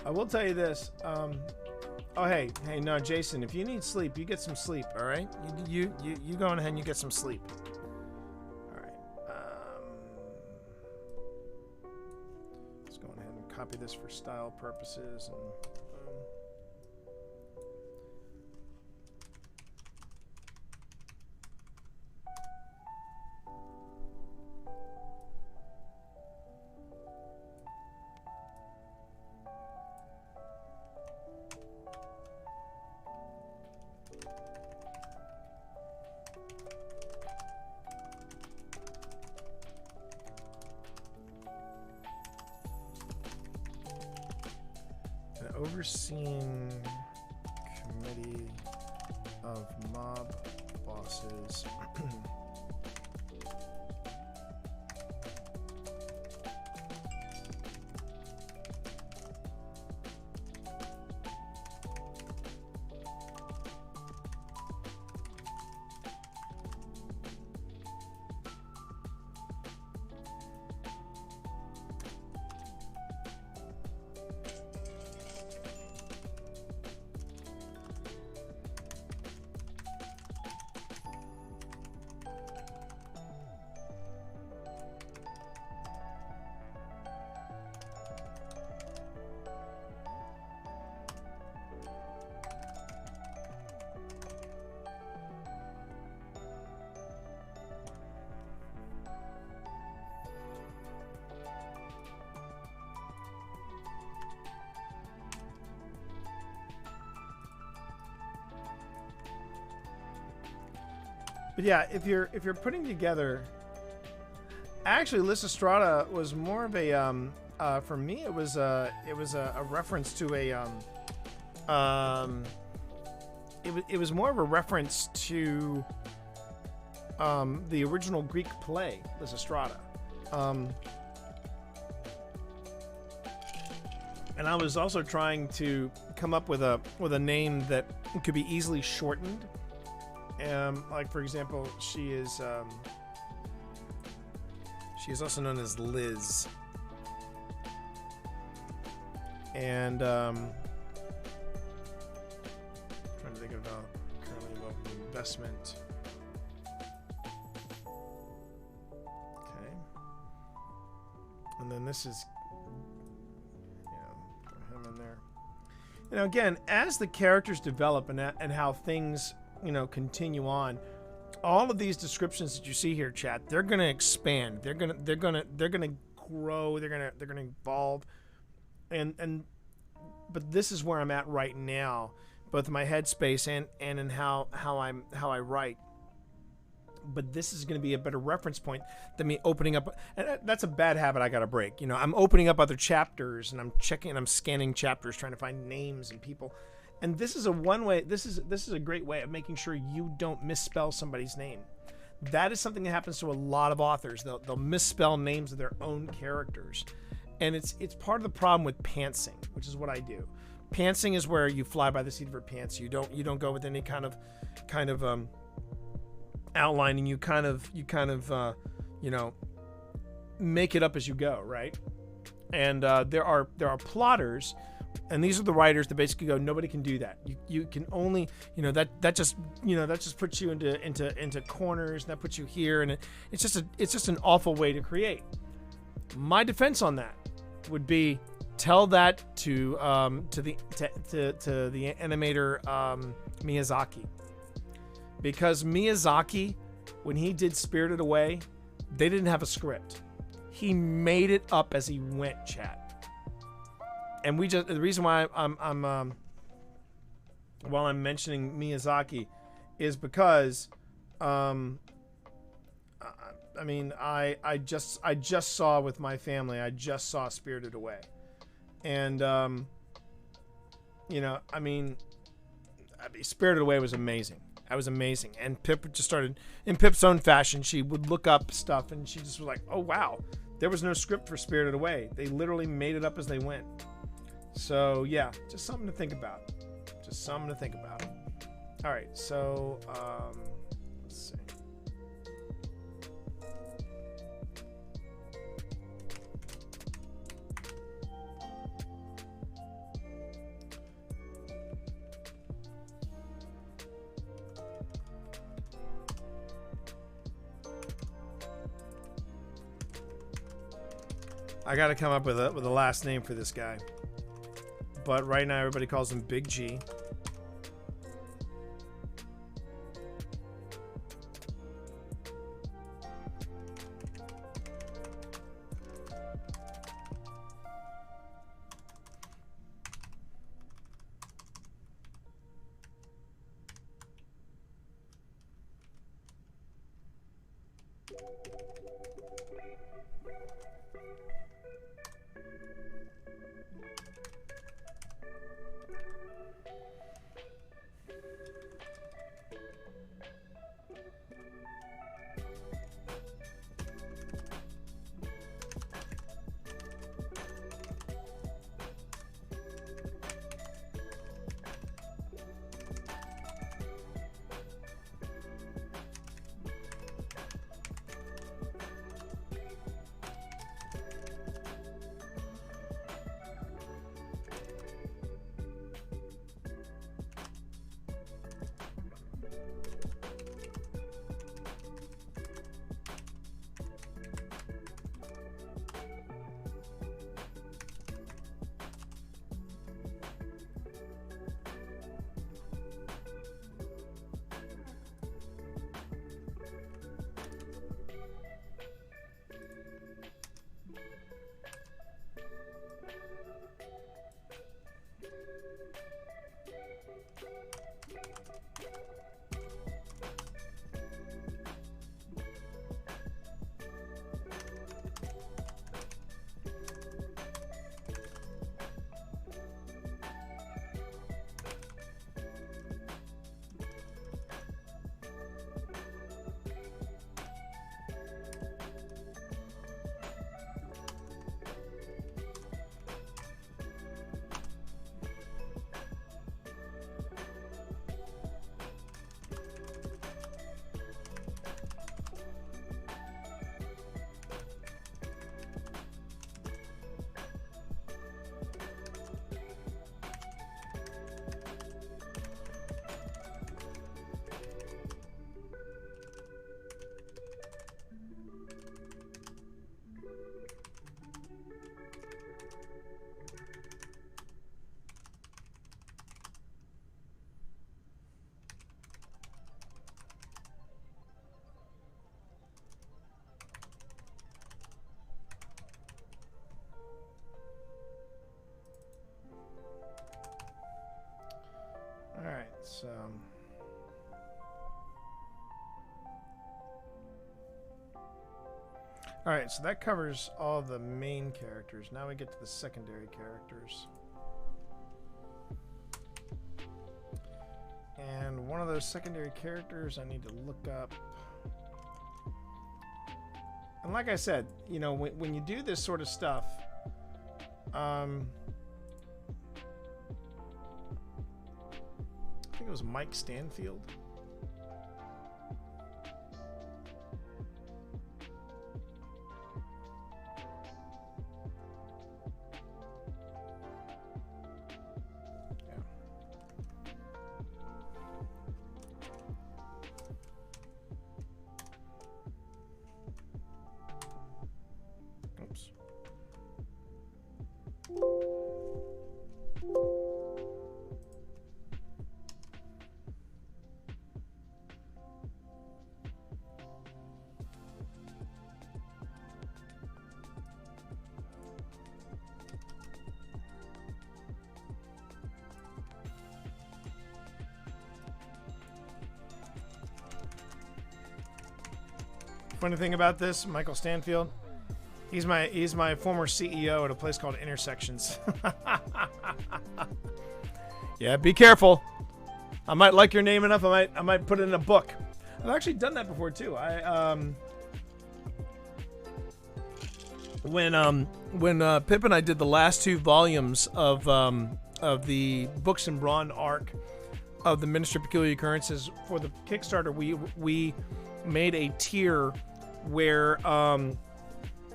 I will tell you this. Oh hey, no, Jason. If you need sleep, you get some sleep. All right, you go on ahead and you get some sleep. All right. Let's go ahead and copy this for style purposes. And overseeing committee of mob bosses. But yeah, if you're putting together, actually, Lysistrata was more of a for me. It was a reference to it was more of a reference to the original Greek play, Lysistrata. And I was also trying to come up with a name that could be easily shortened. Like for example, she is also known as Liz. And trying to think of currently involved in investment. Okay. And then this is, throw him in there. Again, as the characters develop and how things, continue on, all of these descriptions that you see here, chat, they're going to expand. They're going to grow. They're going to evolve. But this is where I'm at right now, both in my headspace and in how I write. But this is going to be a better reference point than me opening up. And that's a bad habit I got to break. I'm opening up other chapters and I'm scanning chapters, trying to find names and people. And this is this is a great way of making sure you don't misspell somebody's name. That is something that happens to a lot of authors. They'll misspell names of their own characters. And it's part of the problem with pantsing, which is what I do. Pantsing is where you fly by the seat of your pants. You don't go with any kind of outlining. You make it up as you go, right? And there are plotters, and these are the writers that basically go, nobody can do that. You can only, that just puts you into corners, and that puts you here, and it's just an awful way to create. My defense on that would be, tell that to the animator Miyazaki, because Miyazaki, when he did Spirited Away, they didn't have a script. He made it up as he went, chat. And the reason why while I'm mentioning Miyazaki is because I just saw with my family, I just saw Spirited Away. And Spirited Away was amazing. That was amazing. And Pip just started, in Pip's own fashion, she would look up stuff and she just was like, oh wow, there was no script for Spirited Away. They literally made it up as they went. So yeah, just something to think about. All right, so let's see. I got to come up with a last name for this guy. But right now everybody calls him Big G. So. Alright, so that covers all the main characters. Now we get to the secondary characters. And one of those secondary characters I need to look up. And like I said, you know, when you do this sort of stuff, I think it was Mike Stanfield. Funny thing about this, Michael Stanfield, he's my former CEO at a place called Intersections. Yeah, be careful. I might like your name enough. I might put it in a book. I've actually done that before too. When Pip and I did the last 2 volumes of the Books and Brawn arc of the Ministry of Peculiar Occurrences for the Kickstarter, we made a tier where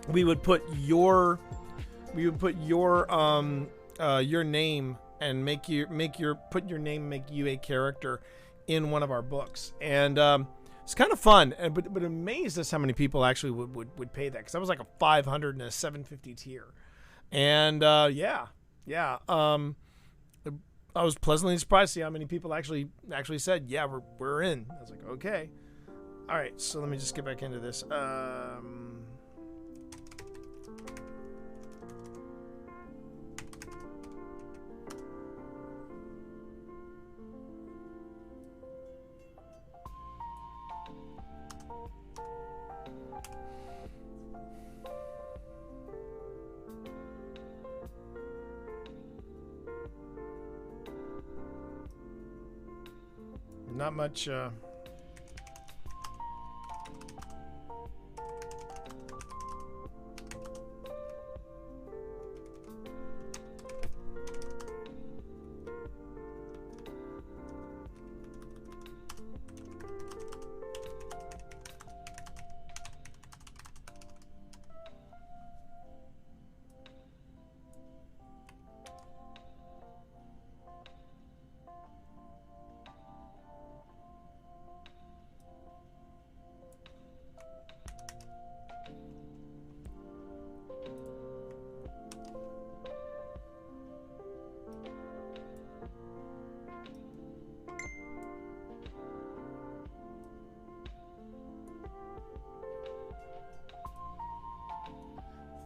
we would put your name and make you a character in one of our books, and it's kind of fun. But amazed us how many people actually would pay that, because that was like a 500 and a 750 tier, and I was pleasantly surprised to see how many people actually said, yeah, we're in. I was like, okay. All right, so let me just get back into this. Not much.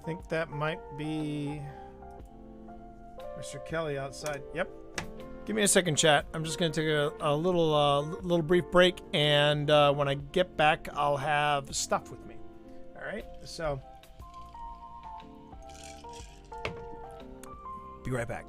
I think that might be Mr. Kelly outside. Yep. Give me a second, chat. I'm just going to take a little brief break, and when I get back, I'll have stuff with me. All right. So, be right back.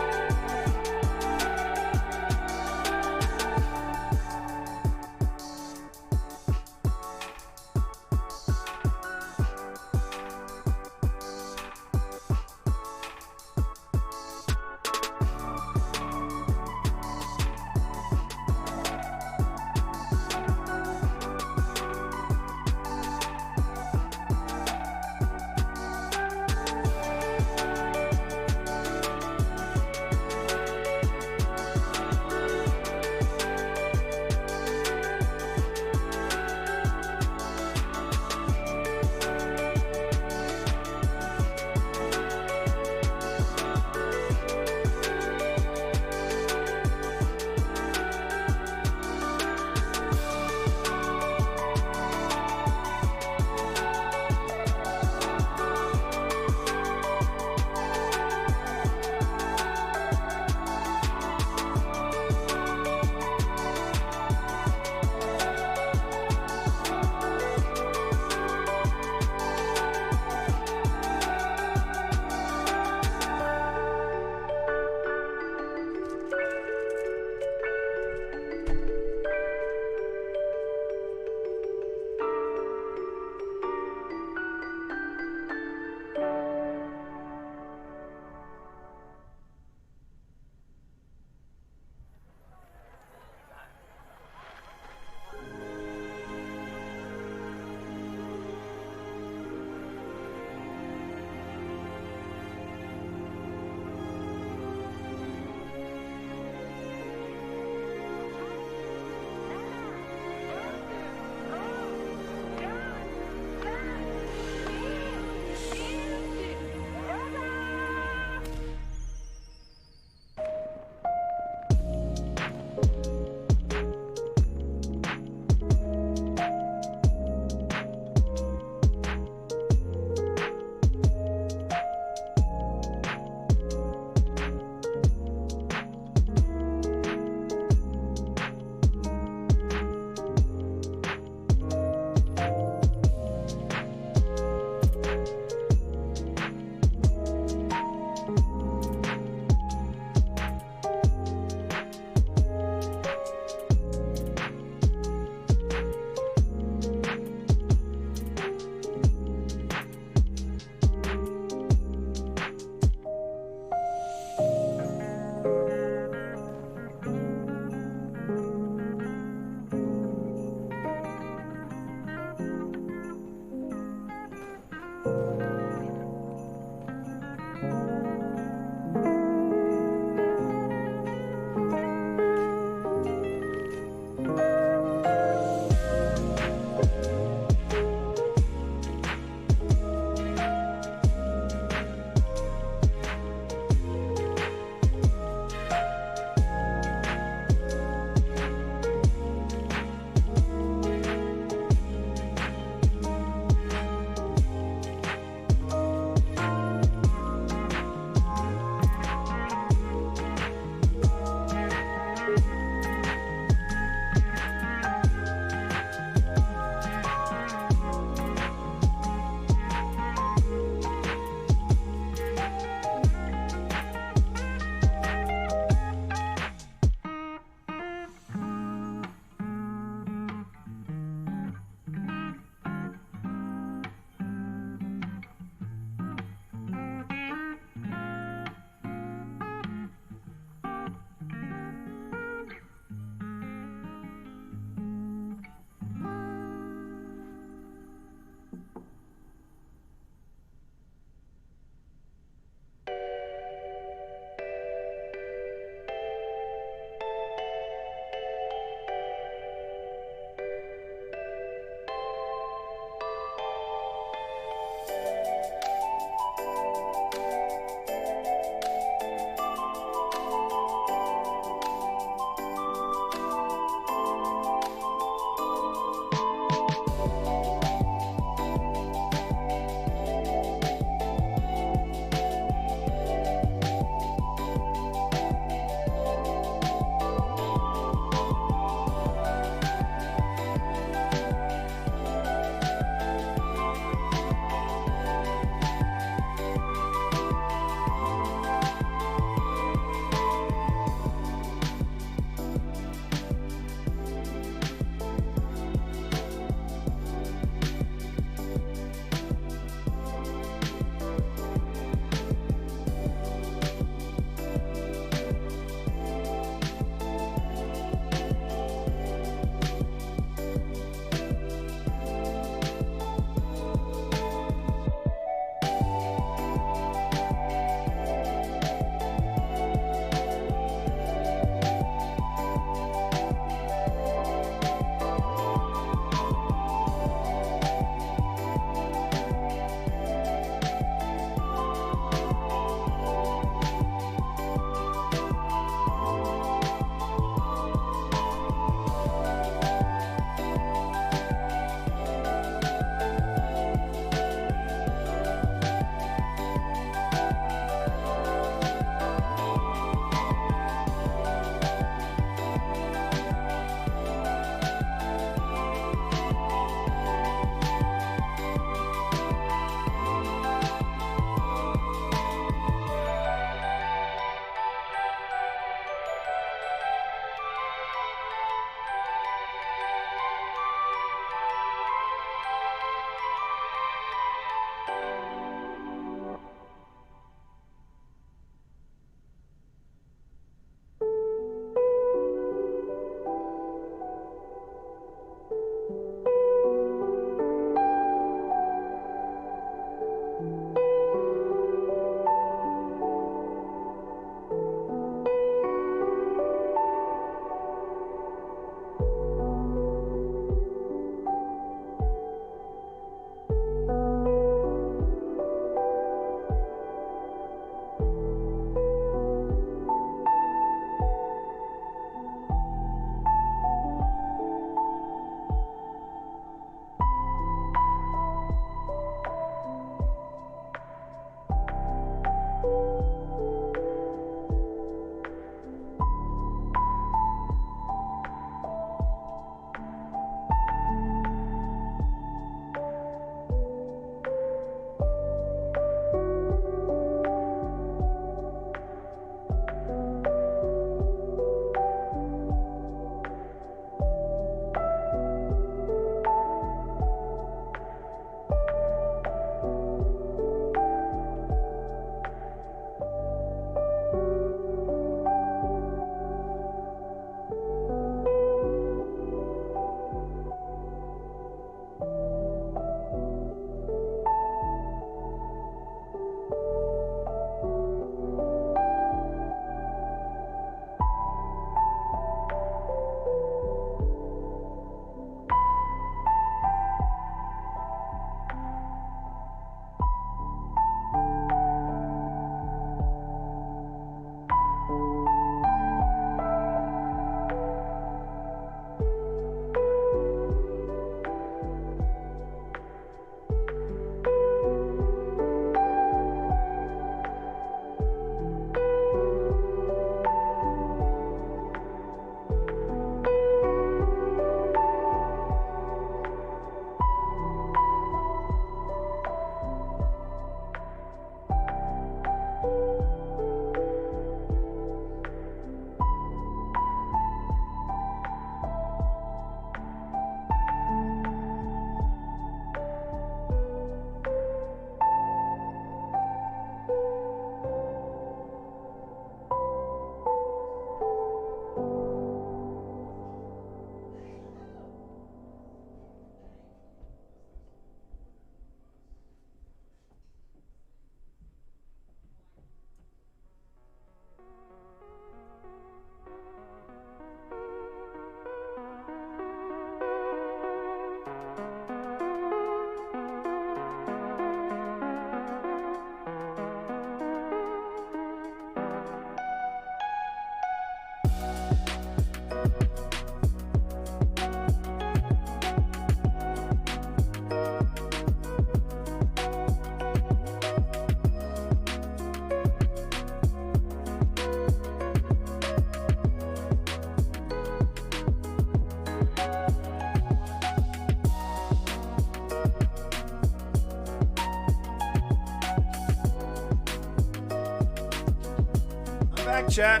back, chat.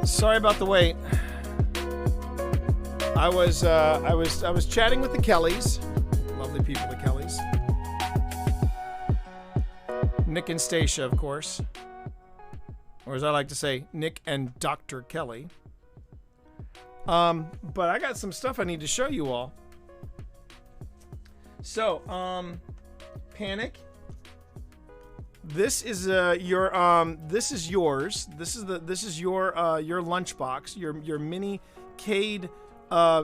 Sorry about the wait. I was chatting with the Kellys. Lovely people, the Kellys. Nick and Stacia, of course. Or as I like to say, Nick and Dr. Kelly. But I got some stuff I need to show you all. So, Panic. This is this is yours. This is your lunchbox, your mini Cade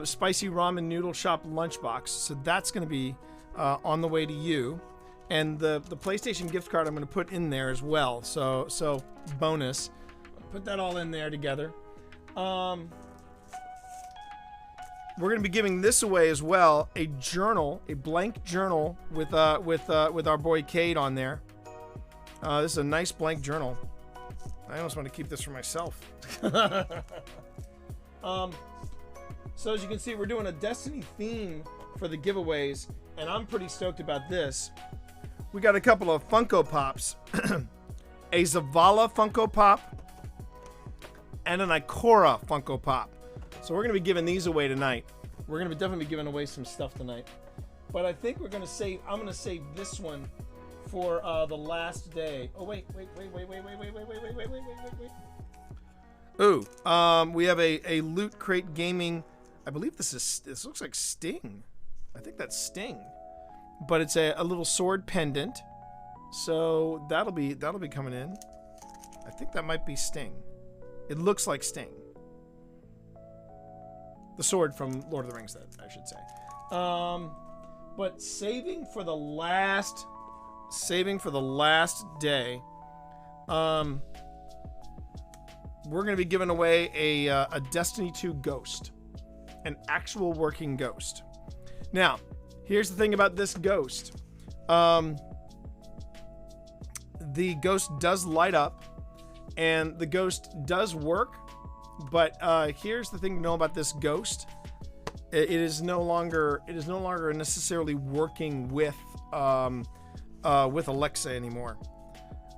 spicy ramen noodle shop lunchbox. So that's going to be on the way to you, and the PlayStation gift card I'm going to put in there as well. So bonus, put that all in there together. We're going to be giving this away as well, a journal, a blank journal with our boy Cade on there. This is a nice blank journal. I almost want to keep this for myself. So as you can see, we're doing a Destiny theme for the giveaways, and I'm pretty stoked about this. We got a couple of Funko Pops, a Zavala Funko Pop, and an Ikora Funko Pop. So we're going to be giving these away tonight. We're going to definitely be giving away some stuff tonight. But I think we're going to save, I'm going to save this one for the last day. Oh, wait. Ooh, we have a Loot Crate Gaming. I believe this looks like Sting. I think that's Sting. But it's a little sword pendant. So that'll be coming in. I think that might be Sting. It looks like Sting. The sword from Lord of the Rings, that I should say. But saving for the last day, we're going to be giving away a Destiny 2 Ghost, an actual working ghost. Now, here's the thing about this ghost. The ghost does light up, and the ghost does work. But here's the thing to know about this ghost: it is no longer necessarily working with Alexa anymore.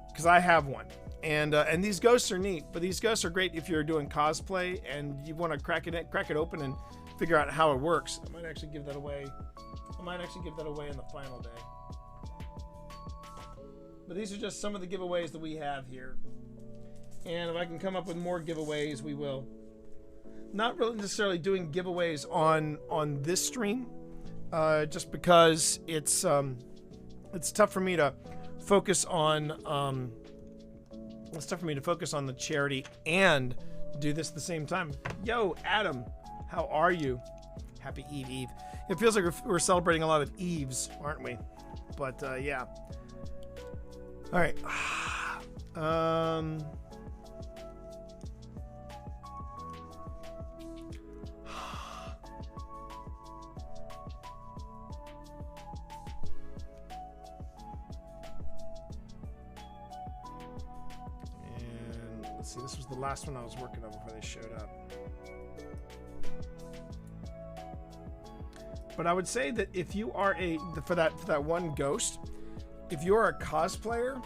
Because I have one, and these ghosts are neat. But these ghosts are great if you're doing cosplay and you want to crack it open and figure out how it works. I might actually give that away. In the final day. But these are just some of the giveaways that we have here. And if I can come up with more giveaways, we will. Not really necessarily doing giveaways on this stream, just because it's tough for me to focus on the charity and do this at the same time. Yo, Adam, how are you? Happy Eve. It feels like we're celebrating a lot of Eves, aren't we? But yeah. All right. Let's see, this was the last one I was working on before they showed up. But I would say that if you are for that one ghost, if you're a cosplayer,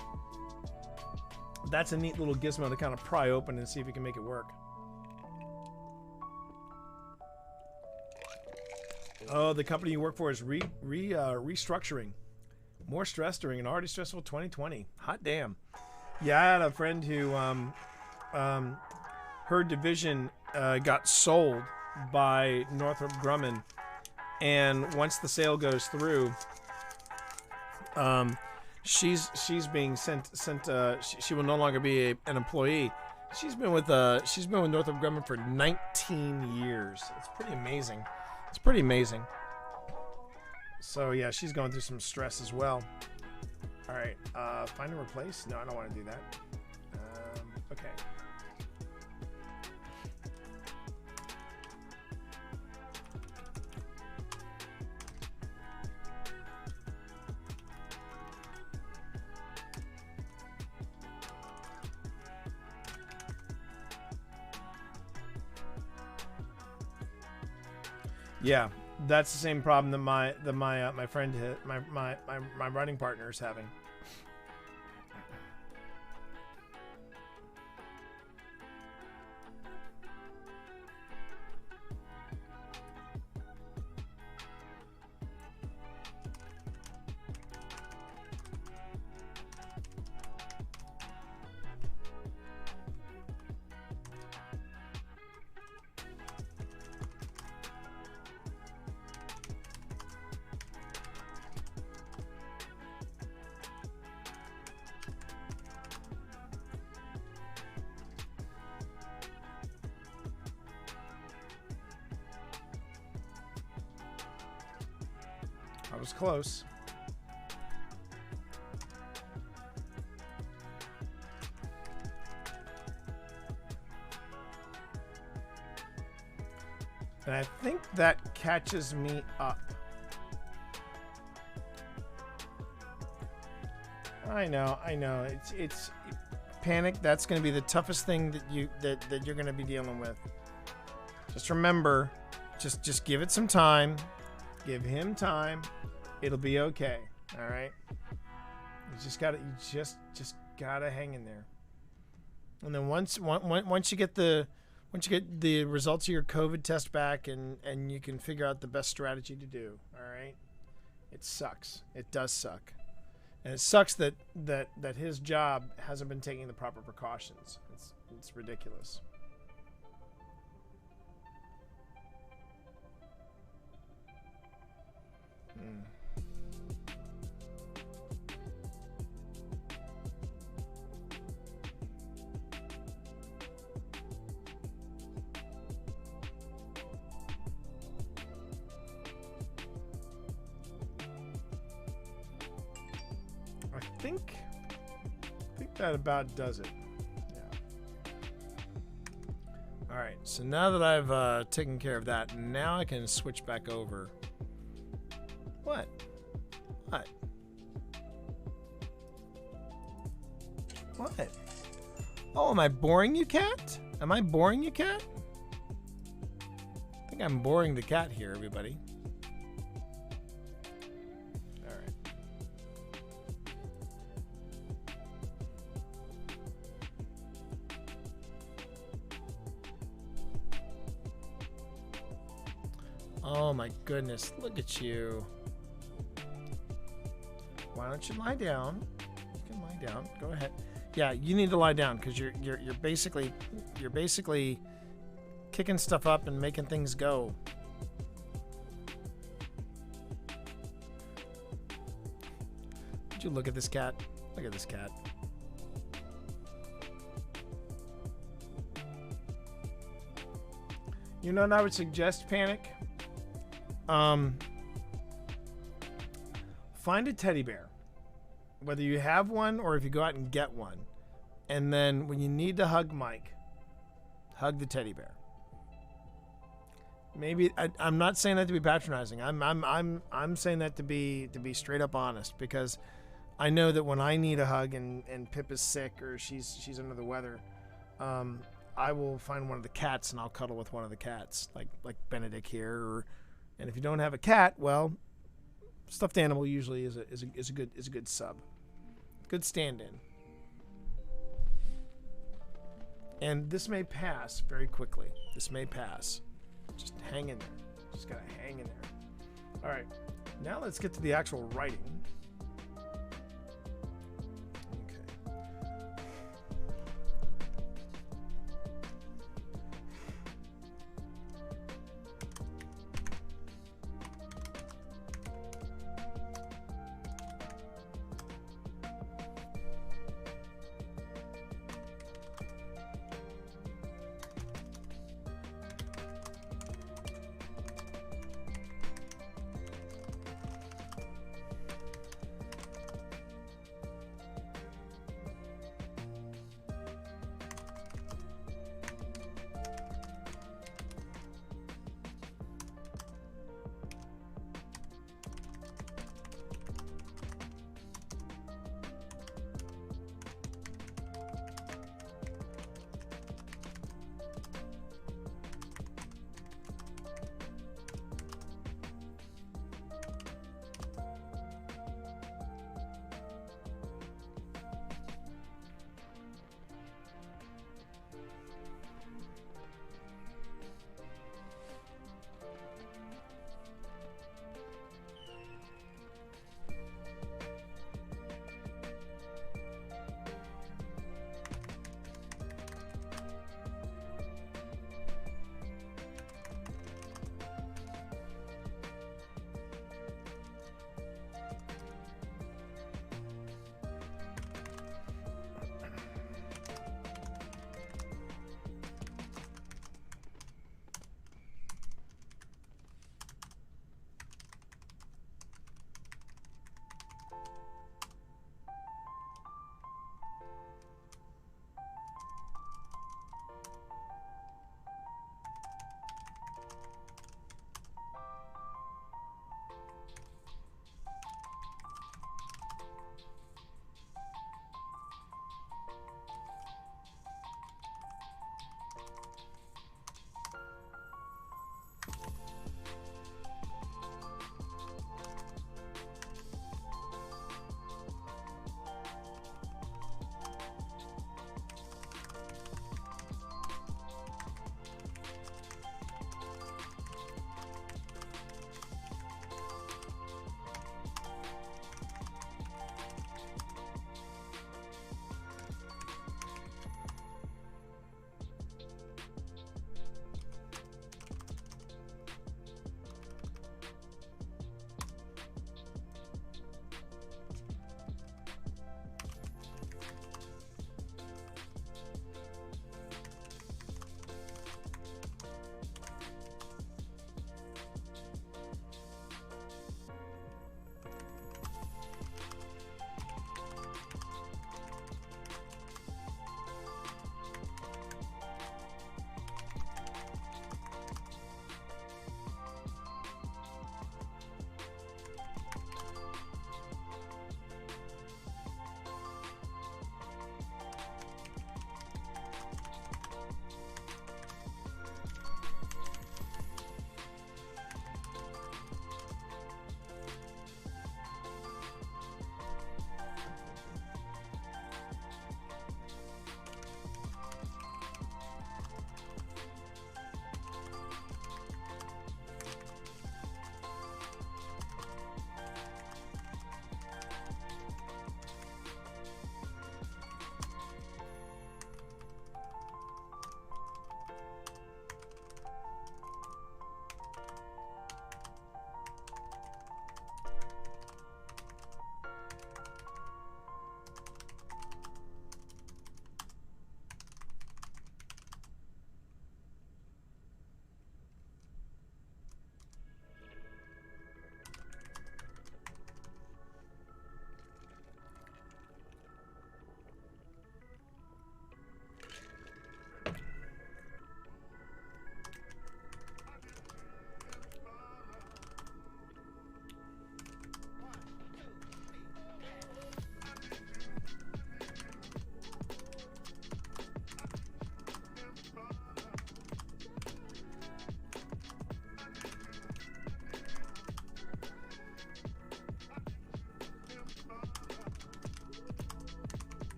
that's a neat little gizmo to kind of pry open and see if you can make it work. Oh, the company you work for is restructuring. More stress during an already stressful 2020. Hot damn. Yeah, I had a friend who her division got sold by Northrop Grumman, and once the sale goes through, she's being sent. She will no longer be an employee. She's been with Northrop Grumman for 19 years. It's pretty amazing. So yeah, she's going through some stress as well. All right, find and replace. No, I don't want to do that. Okay. Yeah, that's the same problem that my friend my writing partner is having. I was close. And I think that catches me up. I know. It's panic. That's going to be the toughest thing that you're going to be dealing with. Just remember, just give it some time. Give him time. It'll be okay. All right. You just gotta hang in there. And then once you get the results of your COVID test back and you can figure out the best strategy to do. All right. It sucks. It does suck. And it sucks that his job hasn't been taking the proper precautions. It's ridiculous. I think that about does it. Yeah. All right. So now that I've taken care of that, now I can switch back over. What? Oh, am I boring you, cat? Am I boring you, cat? I think I'm boring the cat here, everybody. All right. Oh my goodness, look at you. Why don't you lie down? You can lie down. Go ahead. Yeah, you need to lie down because you're basically kicking stuff up and making things go. Would you look at this cat? Look at this cat. You know what I would suggest, Panic? Find a teddy bear, whether you have one or if you go out and get one, and then when you need to hug Mike, hug the teddy bear. Maybe I'm not saying that to be patronizing. I'm saying that to be straight up honest, because I know that when I need a hug and Pip is sick or she's under the weather, I will find one of the cats and I'll cuddle with one of the cats, like Benedict here. And if you don't have a cat, well, stuffed animal usually is a good sub, good stand-in. And this may pass very quickly. This may pass. Just hang in there. Just gotta hang in there. All right, now let's get to the actual writing.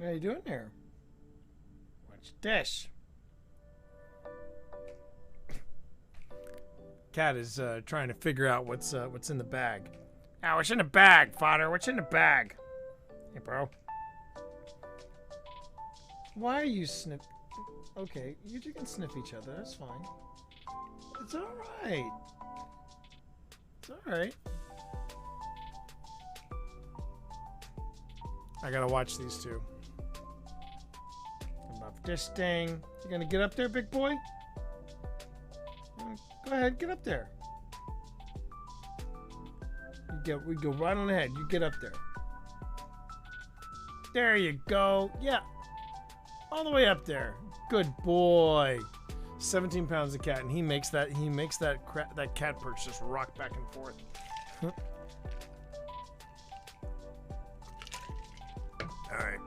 What are you doing there? Watch this. Cat is trying to figure out what's in the bag. Ah, what's in the bag, Fodder? What's in the bag? Hey, bro. Why are you sniff? Okay, you two can sniff each other. That's fine. It's all right. It's all right. I gotta watch these two. About this thing. You gonna get up there, big boy? Go ahead, get up there. We go right on ahead. You get up there. There you go. Yeah. All the way up there. Good boy. 17 pounds of cat, and he makes that cat perch just rock back and forth. All right.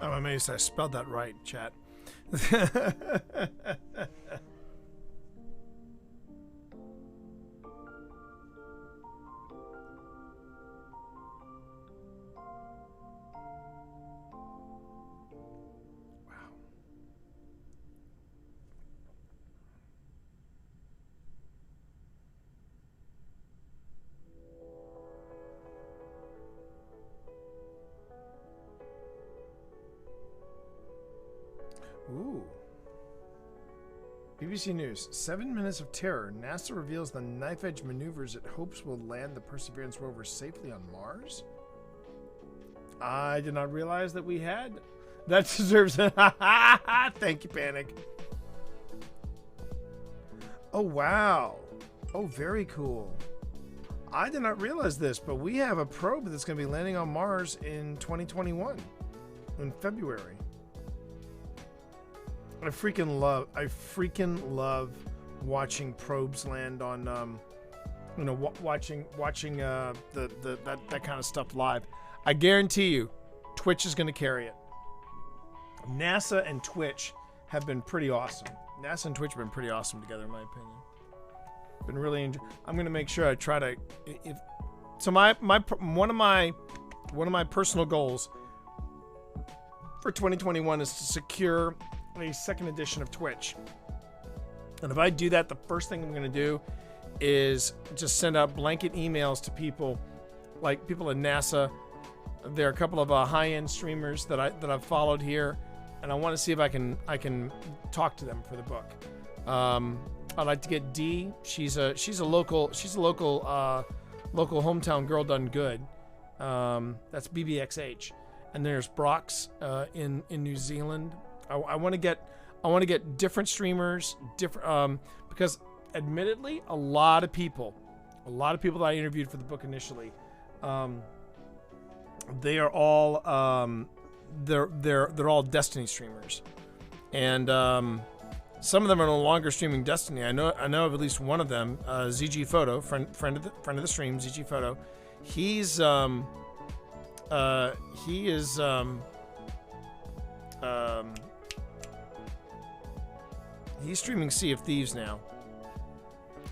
I'm amazed I spelled that right, chat. Ooh. BBC News. 7 minutes of terror. NASA reveals the knife-edge maneuvers it hopes will land the Perseverance rover safely on Mars. I did not realize that we had. That deserves a thank you, Panic. Oh, wow. Oh, very cool. I did not realize this, but we have a probe that's going to be landing on Mars in 2021, in February. I freaking love watching probes land on, watching that kind of stuff live. I guarantee you, Twitch is going to carry it. NASA and Twitch have been pretty awesome. NASA and Twitch have been pretty awesome together, in my opinion. Been really. I'm going to make sure I try to. One of my personal goals for 2021 is to secure a second edition of Twitch. And if I do that, the first thing I'm going to do is just send out blanket emails to people, like people at NASA. There are a couple of high-end streamers that I've followed here, and I want to see if I can talk to them for the book. I'd like to get Dee. She's a local hometown girl done good. That's BBXH. And there's Brox in New Zealand. I want to get different streamers, because admittedly, a lot of people that I interviewed for the book initially, they are all they're all Destiny streamers, and some of them are no longer streaming Destiny. I know of at least one of them, ZG Photo, friend of the stream, ZG Photo. He's streaming Sea of Thieves now.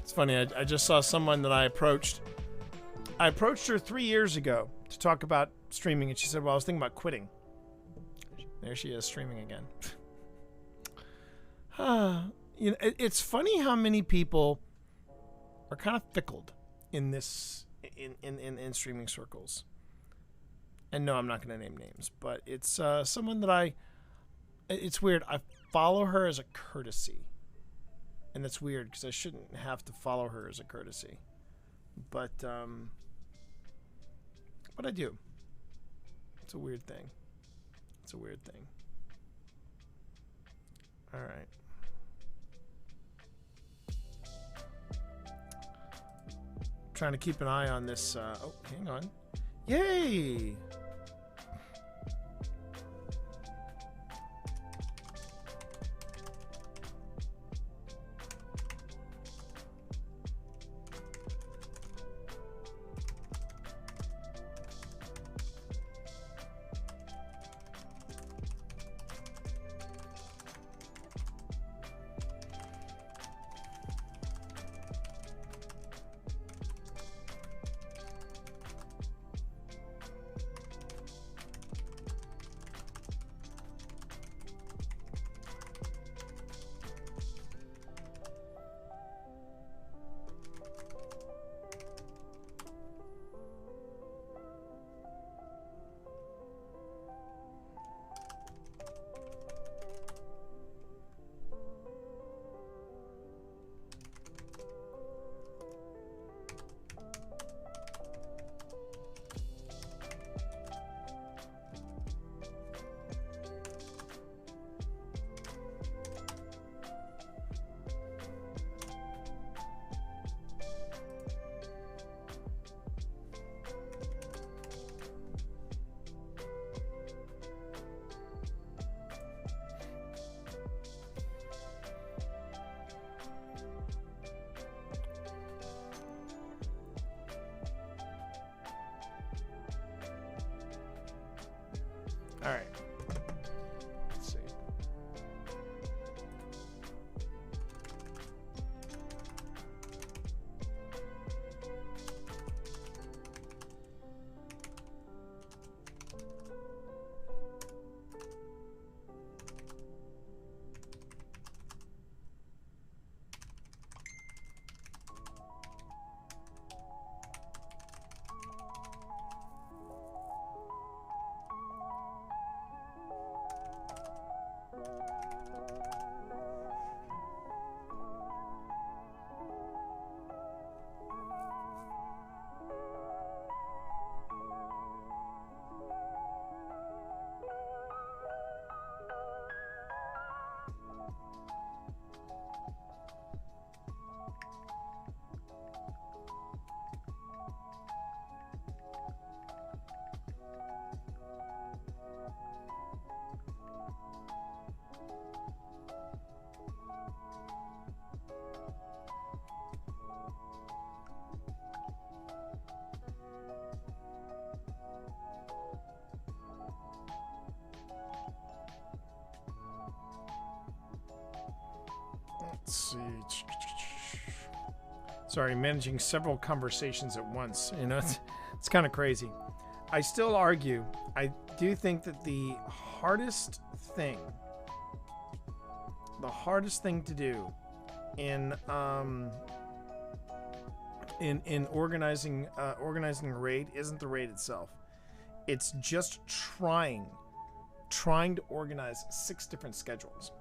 It's funny, I just saw someone that I approached her 3 years ago to talk about streaming, and she said, well, I was thinking about quitting. There she is, streaming again. It's funny how many people are kind of fickled in this in streaming circles. And no, I'm not going to name names, but it's someone that it's weird. I follow her as a courtesy. And that's weird because I shouldn't have to follow her as a courtesy. But I do. It's a weird thing. All right. Trying to keep an eye on this. Oh, hang on. Yay! Let's see. Sorry, managing several conversations at once. You know, it's kind of crazy. I still argue. I do think that the hardest thing to do in organizing a raid isn't the raid itself. It's just trying to organize 6 different schedules.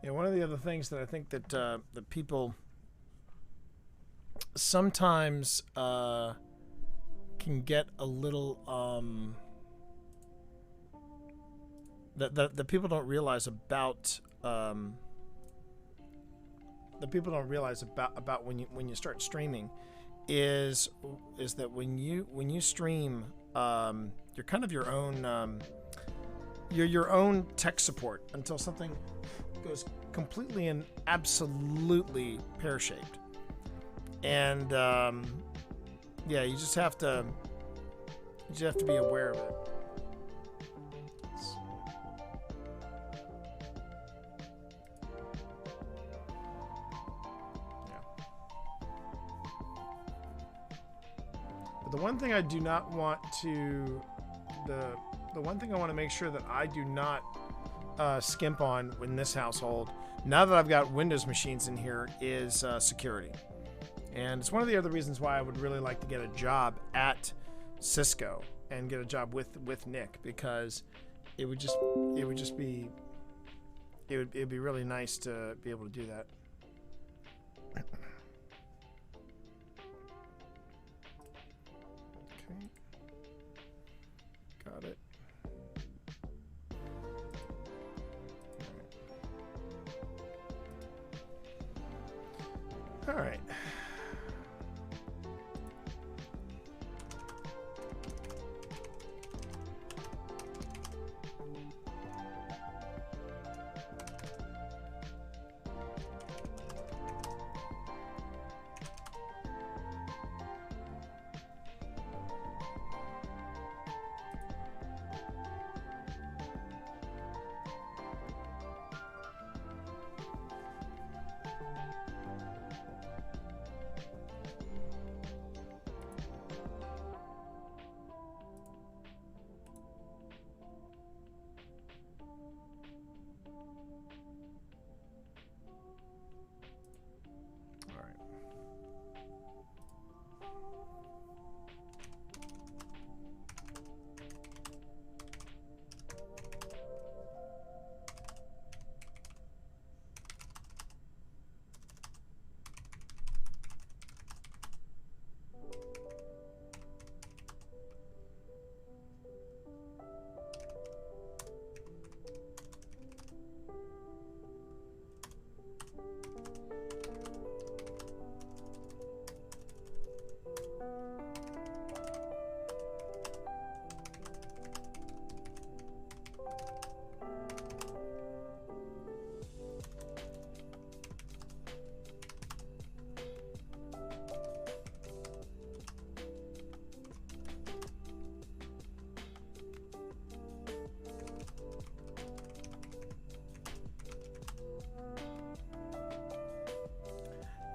Yeah, one of the other things that I think that that people sometimes can get a little that people don't realize about about when you start streaming is that when you stream, you're kind of your own you're your own tech support until something goes completely and absolutely pear-shaped. And yeah, you just have to be aware of it. Yeah. But the one thing I do not want to the one thing I want to make sure that I do not skimp on in this household, now that I've got Windows machines in here, is security. And it's one of the other reasons why I would really like to get a job at Cisco and get a job with Nick, because it would be really nice to be able to do that. Okay. Got it. All right.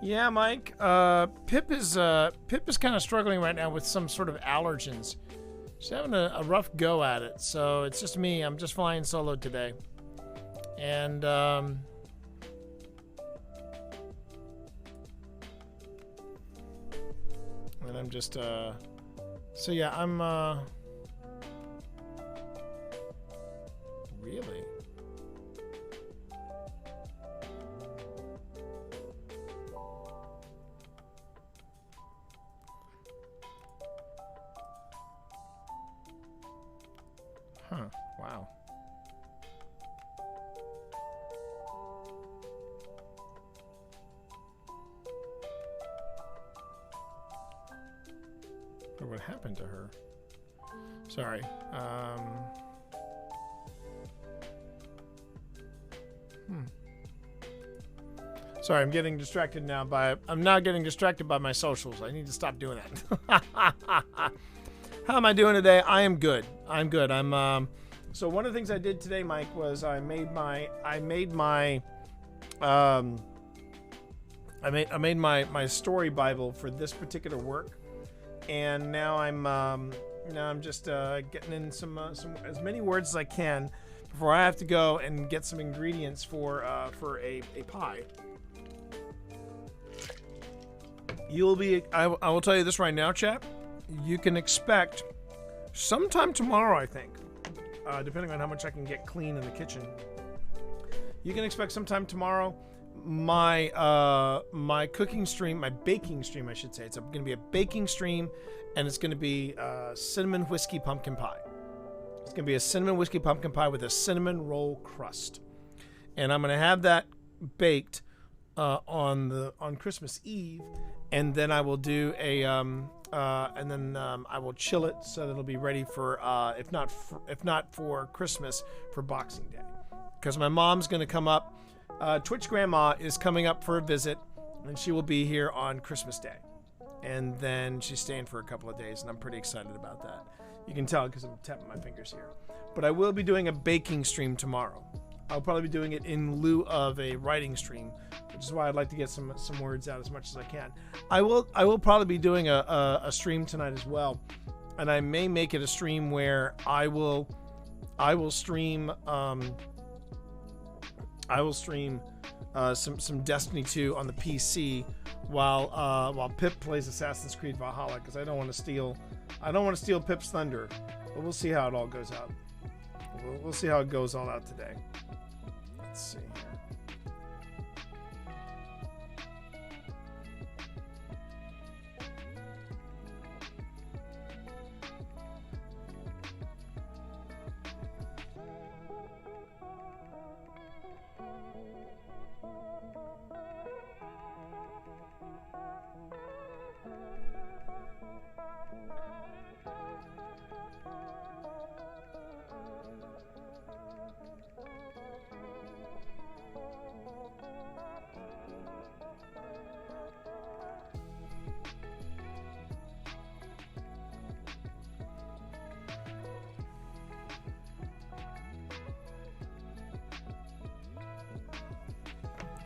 Yeah, Mike. Pip is kind of struggling right now with some sort of allergens. She's having a rough go at it. So it's just me. I'm just flying solo today, and I'm just so yeah, I'm really. Huh, wow. Or what happened to her? Sorry. Sorry, I'm getting distracted now I'm now getting distracted by my socials. I need to stop doing that. How am I doing today? I am good. I'm good. So one of the things I did today, Mike, was I made my story Bible for this particular work, and now I'm just getting in some as many words as I can before I have to go and get some ingredients for a pie. I will tell you this right now, chat. You can expect sometime tomorrow, I think, depending on how much I can get clean in the kitchen. You can expect sometime tomorrow my cooking stream, my baking stream, I should say. It's going to be a baking stream, and it's going to be cinnamon whiskey pumpkin pie. It's going to be a cinnamon whiskey pumpkin pie with a cinnamon roll crust, and I'm going to have that baked on Christmas Eve, and then I will do I will chill it so that it'll be ready for if not for Christmas, for Boxing Day, because my mom's going to come up. Twitch Grandma is coming up for a visit, and she will be here on Christmas Day, and then she's staying for a couple of days, and I'm pretty excited about that. You can tell because I'm tapping my fingers here. But I will be doing a baking stream tomorrow. I'll probably be doing it in lieu of a writing stream, which is why I'd like to get some words out as much as I can. I will probably be doing a stream tonight as well, and I may make it a stream where I will stream some Destiny 2 on the PC while Pip plays Assassin's Creed Valhalla, because I don't want to steal Pip's thunder. But we'll see how it all goes out. We'll see how it goes all out today. Let's see here.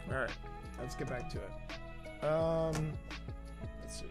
All right, let's get back to it. Let's see.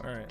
All right.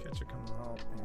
Catch a come out and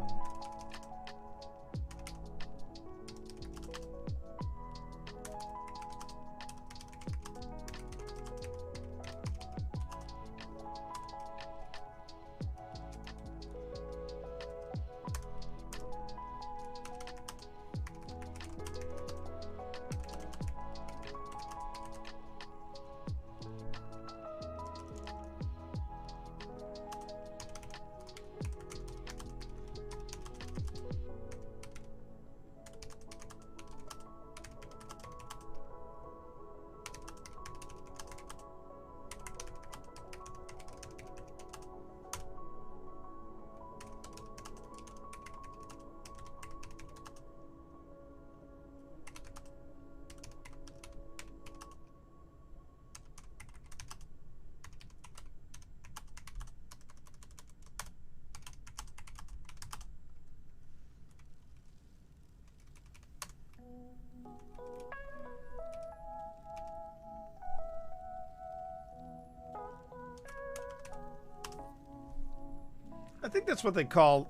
I think that's what they call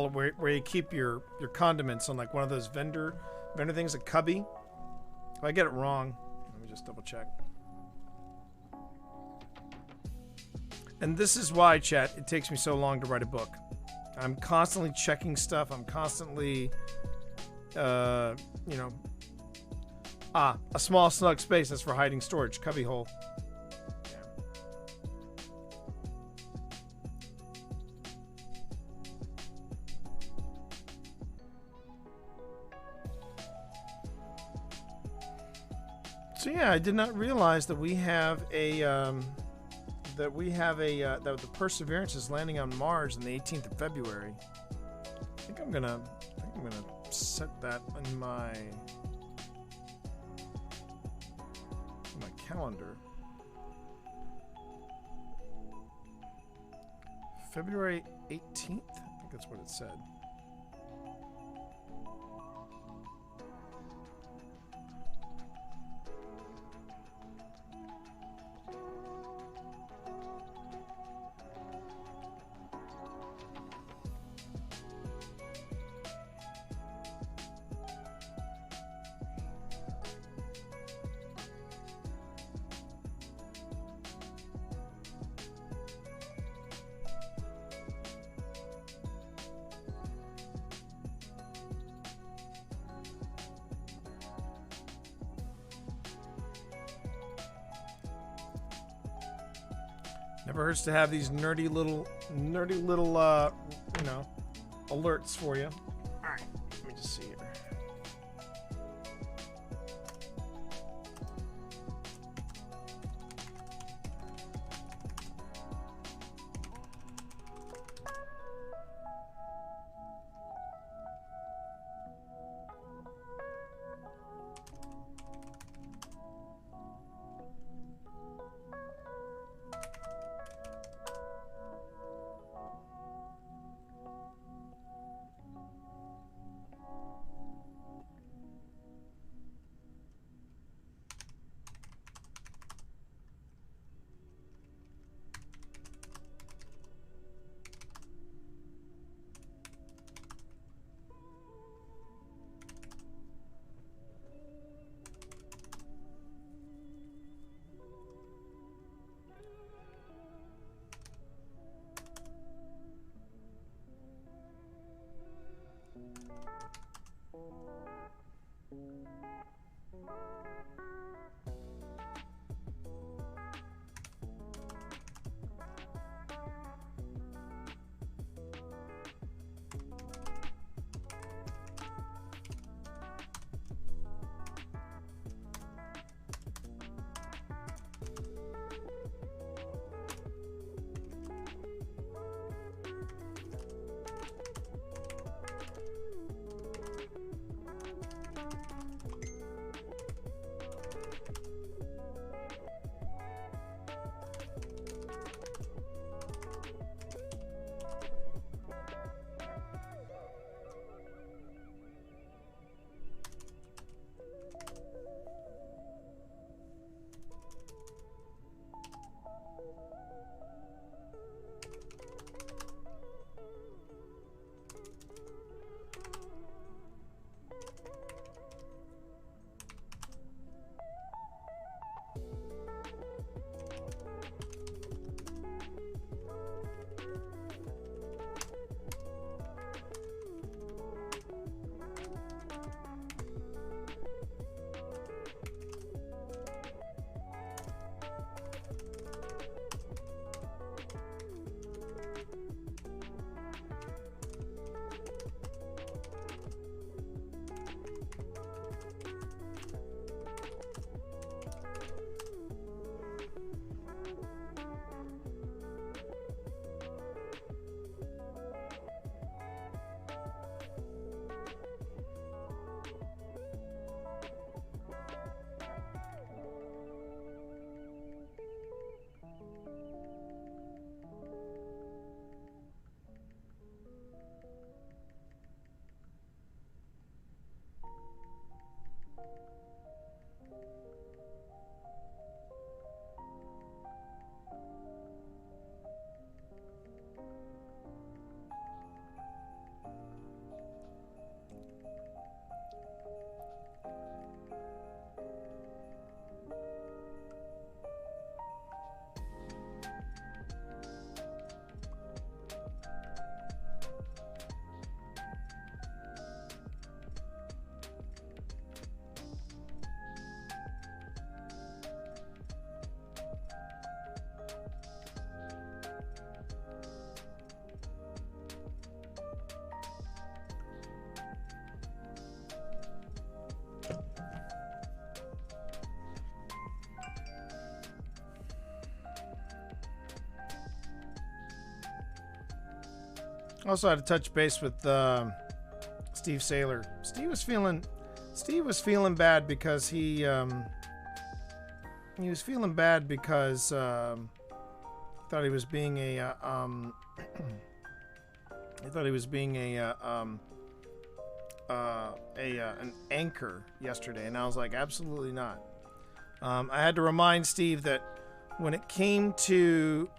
where you keep your condiments on like one of those vendor things, a cubby. If I get it wrong, let me just double check. And this is why, chat, it takes me so long to write a book. I'm constantly checking stuff. I'm constantly, a small snug space. That's for hiding storage. Cubby hole. So yeah, I did not realize that we have that the Perseverance is landing on Mars on the 18th of February. I think I'm gonna set that in my calendar. February 18th? I think that's what it said. Never hurts to have these nerdy little alerts for you. All right, let me just see here. Also had to touch base with Steve Saylor. Steve was feeling bad because he was feeling bad because thought he was being a he thought he was being an anchor yesterday, and I was like, absolutely not. I had to remind Steve that when it came to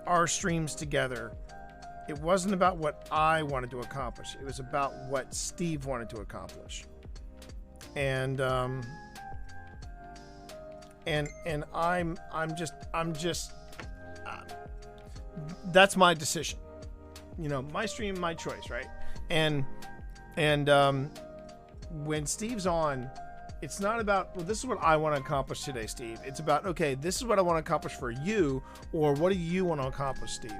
our streams together, it wasn't about what I wanted to accomplish. It was about what Steve wanted to accomplish. And I'm just that's my decision. You know, my stream, my choice, right? And when Steve's on, it's not about, well, this is what I want to accomplish today, Steve. It's about, okay, this is what I want to accomplish for you, or what do you want to accomplish, Steve?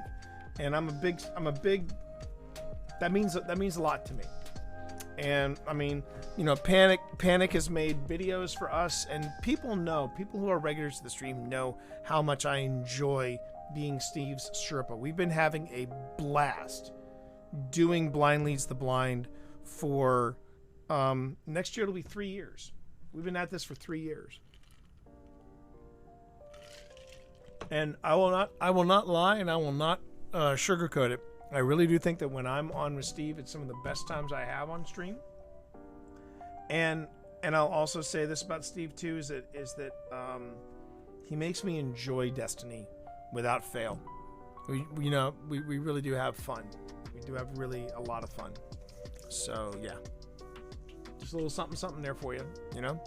And I'm a big, that means a lot to me. And I mean, you know, Panic has made videos for us, and people who are regulars to the stream know how much I enjoy being Steve's Sherpa. We've been having a blast doing Blind Leads the Blind for, next year it'll be 3 years. We've been at this for 3 years. And I will not lie, and I will not sugarcoat it. I really do think that when I'm on with Steve, it's some of the best times I have on stream. And I'll also say this about Steve too, is that he makes me enjoy Destiny without fail. We really do have fun. We do have really a lot of fun. So yeah, just a little something there for you, you know.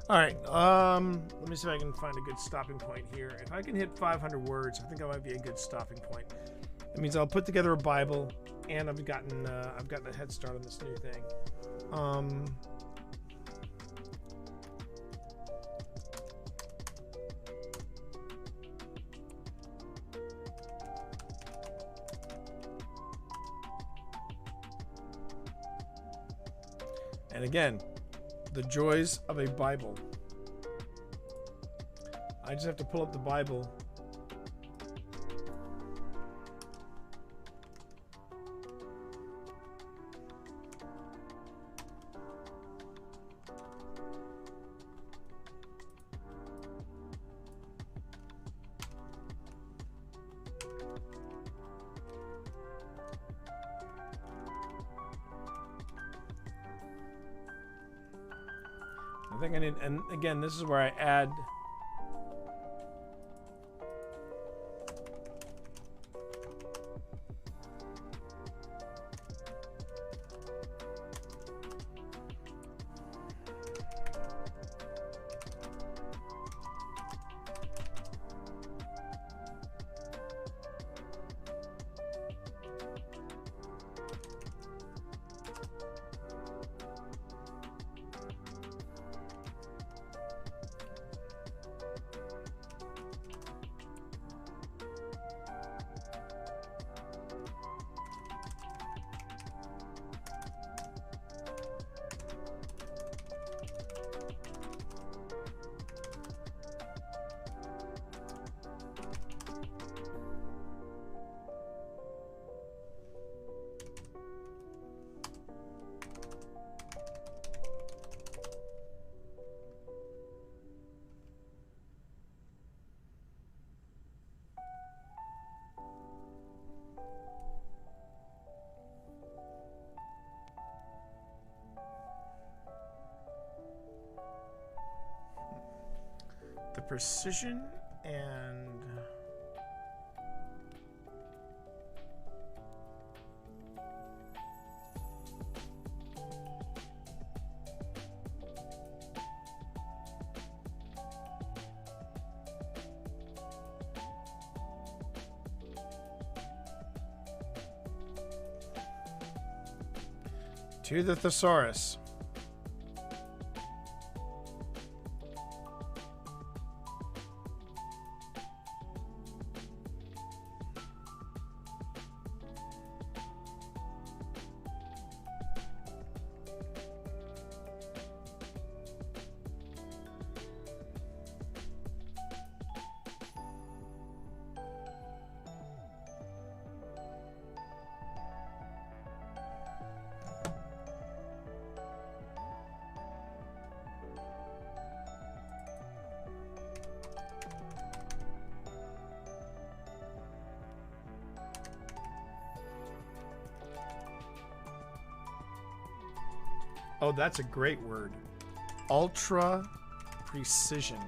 All right, let me see if I can find a good stopping point here. If I can hit 500 words, I think that might be a good stopping point. It means I'll put together a Bible, and I've gotten a head start on this new thing. And again, the joys of a Bible. I just have to pull up the Bible. I think I need, and again, this is where I add the precision and to the thesaurus. Oh, that's a great word. Ultra precision.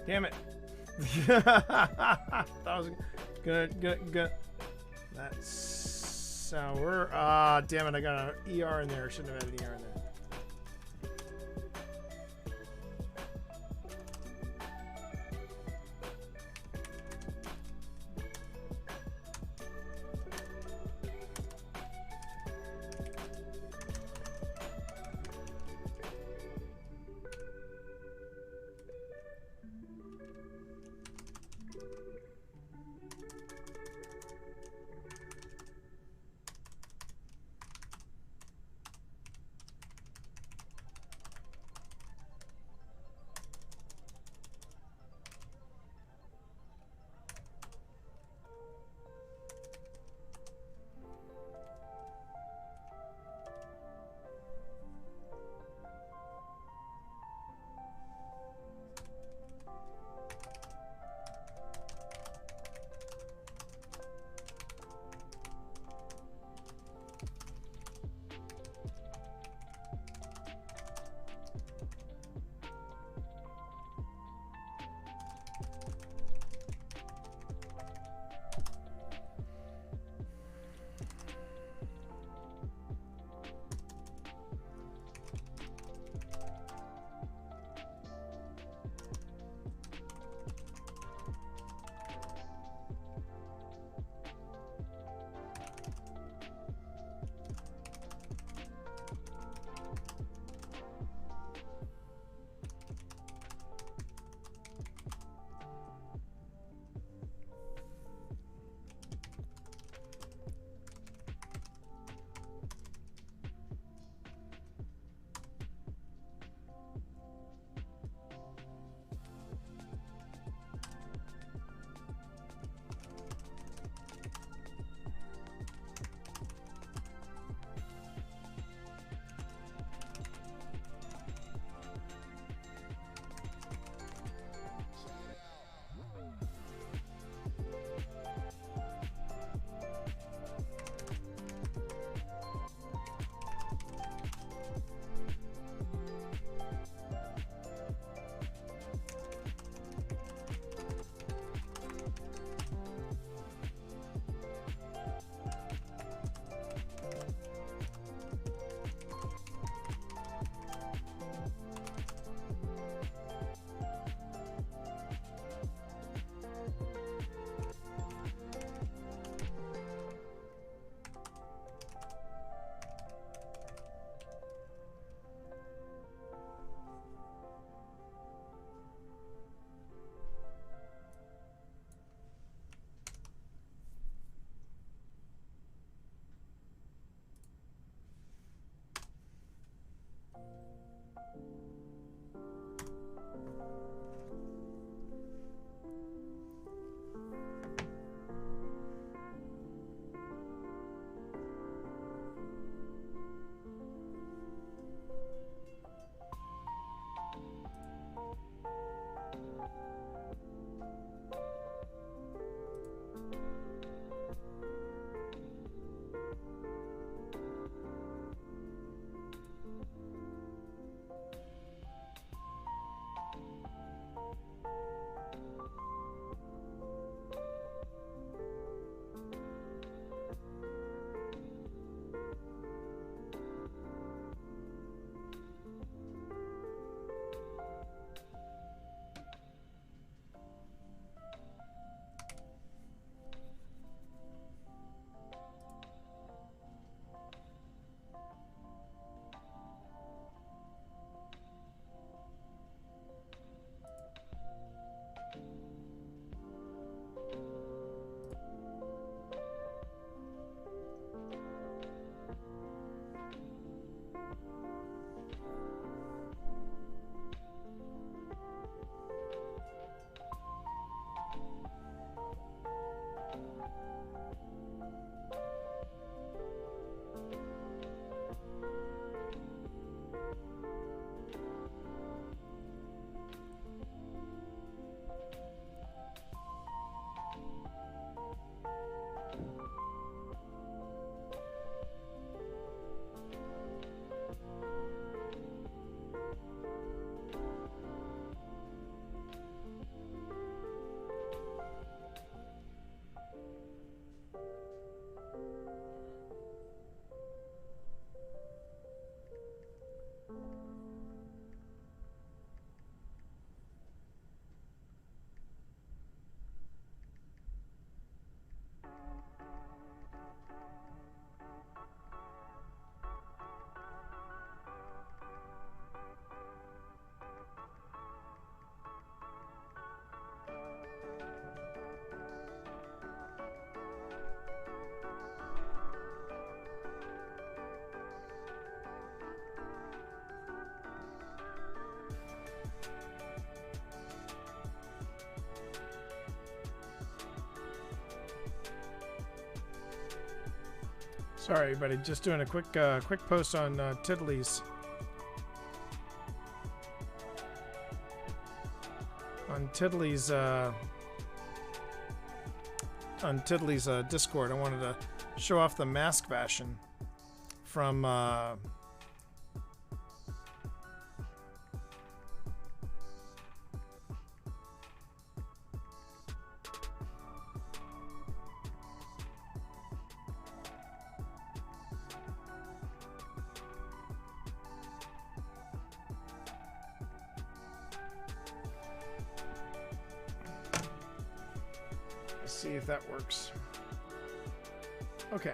Damn it. That was gonna. That's sour. Ah, damn it. I got an ER in there. Shouldn't have had an ER in there. Sorry, everybody. Just doing a quick post on Tiddly's. On Tiddly's Discord, I wanted to show off the mask fashion from let's see if that works. Okay.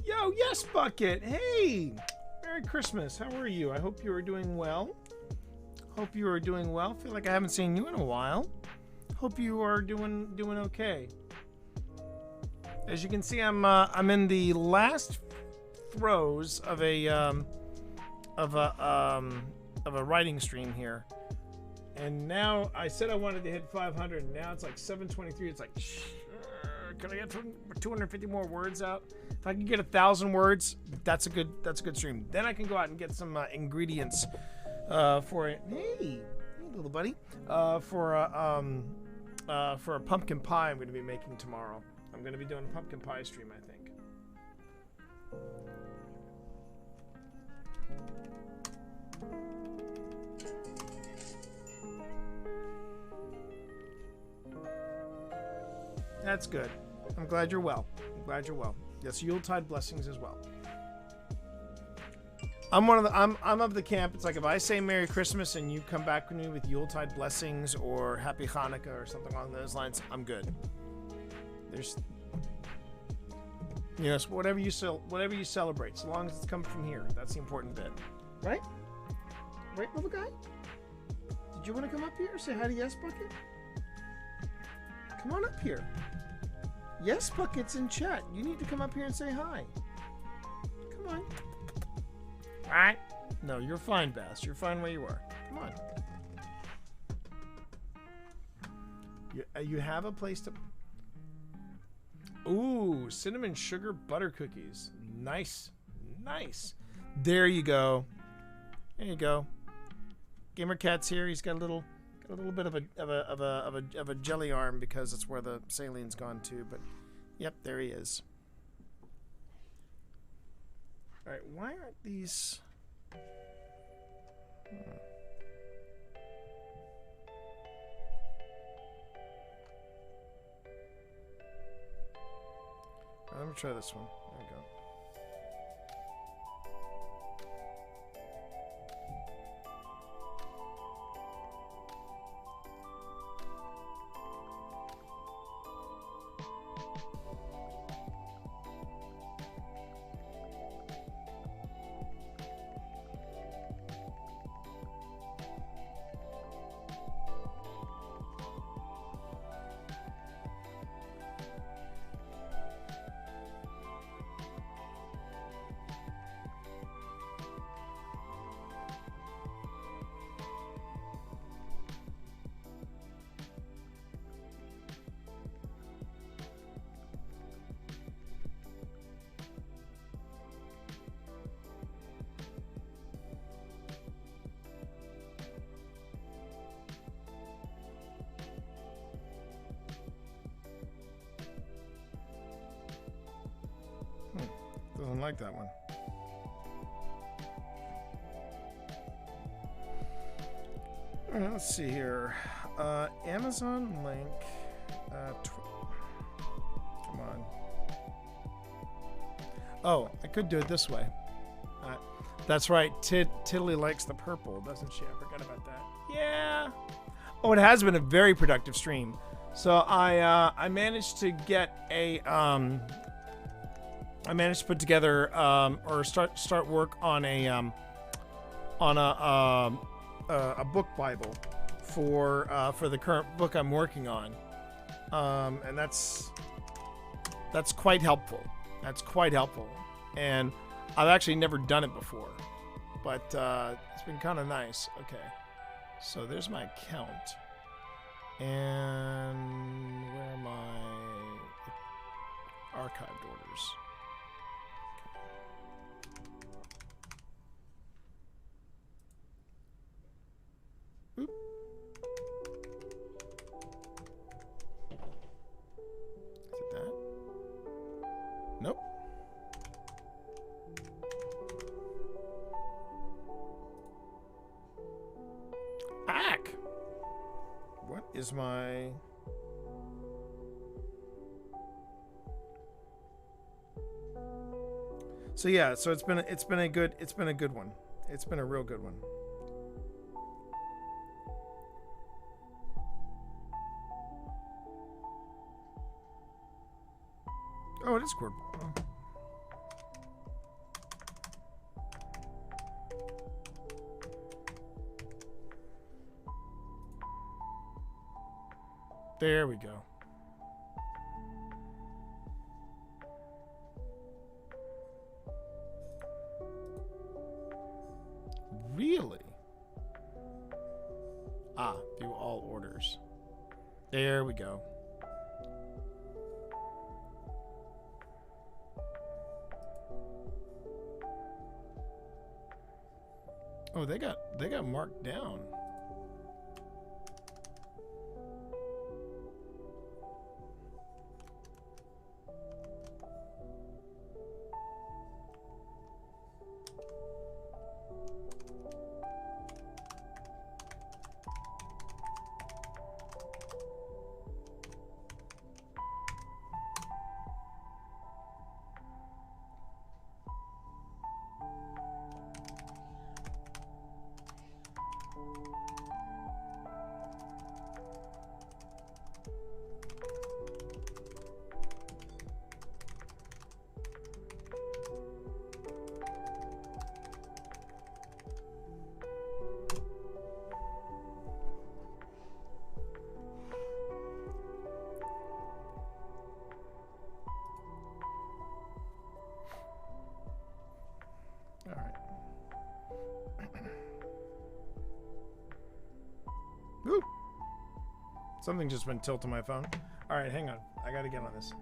Yo, Yes Bucket. Hey, Merry Christmas. How are you? I hope you are doing well. Hope you are doing well. Feel like I haven't seen you in a while. Hope you are doing okay. As you can see, I'm in the last throes of a writing stream here. And now I said I wanted to hit 500. And now it's like 723. It's like, can I get 250 more words out? If I can get 1,000 words, that's a good stream. Then I can go out and get some ingredients for it. Hey, little buddy. For a pumpkin pie I'm going to be making tomorrow. I'm going to be doing a pumpkin pie stream, I think. That's good. I'm glad you're well. Yes, Yuletide blessings as well. I'm of the camp. It's like if I say Merry Christmas and you come back with me with Yuletide blessings or Happy Hanukkah or something along those lines, I'm good. There's, you know, so whatever you celebrate, so long as it's coming from here, that's the important bit, right? Right, little guy? Did you want to come up here and say hi to Yes Bucket? Come on up here. Yes Bucket's in chat. You need to come up here and say hi. Come on. All right. No, you're fine, Bass. You're fine where you are. Come on. You have a place to... Ooh, cinnamon sugar butter cookies. Nice. There you go. Gamer Cat's here. He's got a little bit of a jelly arm because that's where the saline's gone to. But yep, there he is. All right, why aren't these? Let me try this one. There we go. like that one. All right, let's see here. Amazon link. Come on. Oh, I could do it this way. That's right. Tiddly likes the purple, doesn't she? I forgot about that. Yeah. Oh, it has been a very productive stream. So I managed to get a I managed to put together or start work on a book Bible for the current book I'm working on, and that's quite helpful. That's quite helpful, and I've actually never done it before, but it's been kind of nice. Okay, so there's my account, and where are my archived orders? Oop. Is it that? Nope. Ack! What is my... So yeah, so it's been a good one. It's been a real good one. Oh, it is cord. Oh. There we go. Really? Ah, view all orders. There we go. Oh, they got marked down. Woo! Something just went tilt on my phone. All right, hang on. I gotta get on this.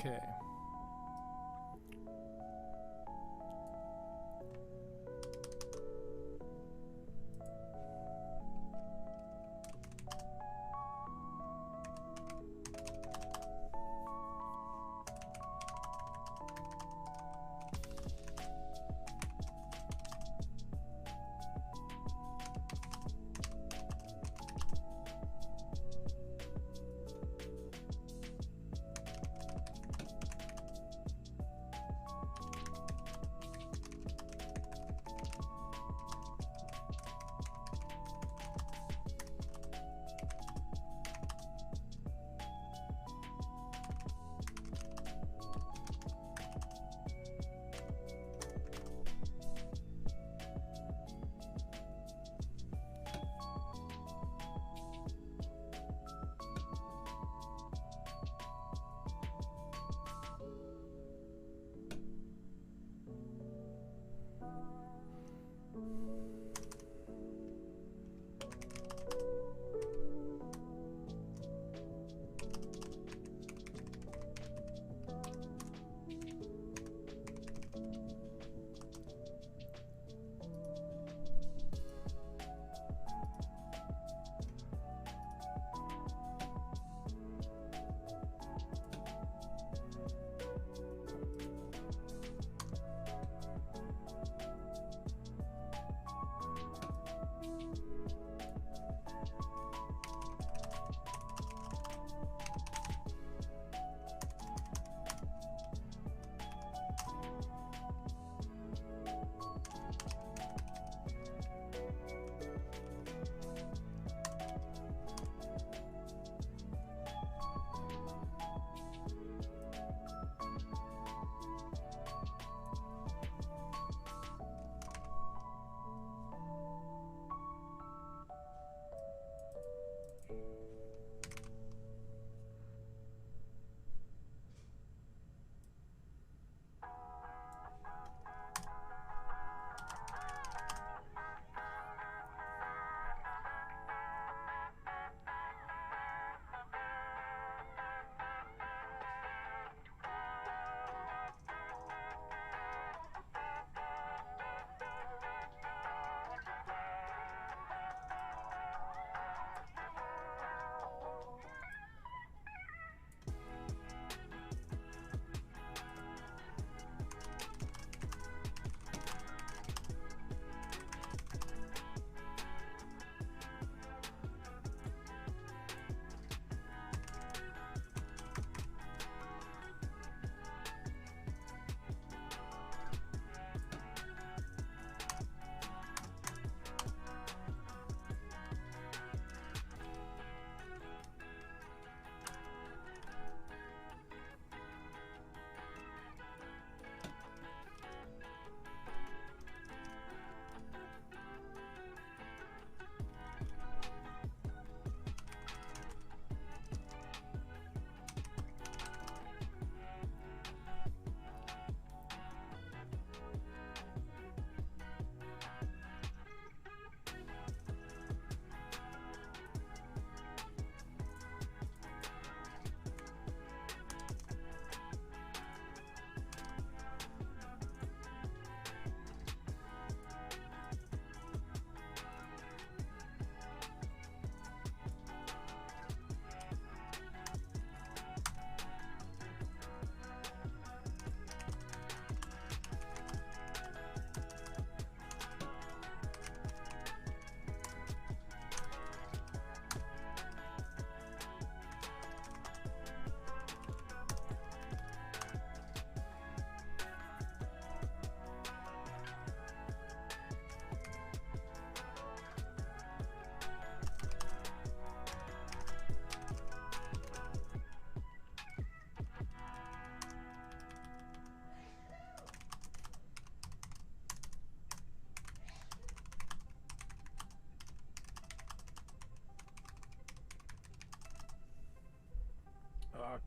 Okay.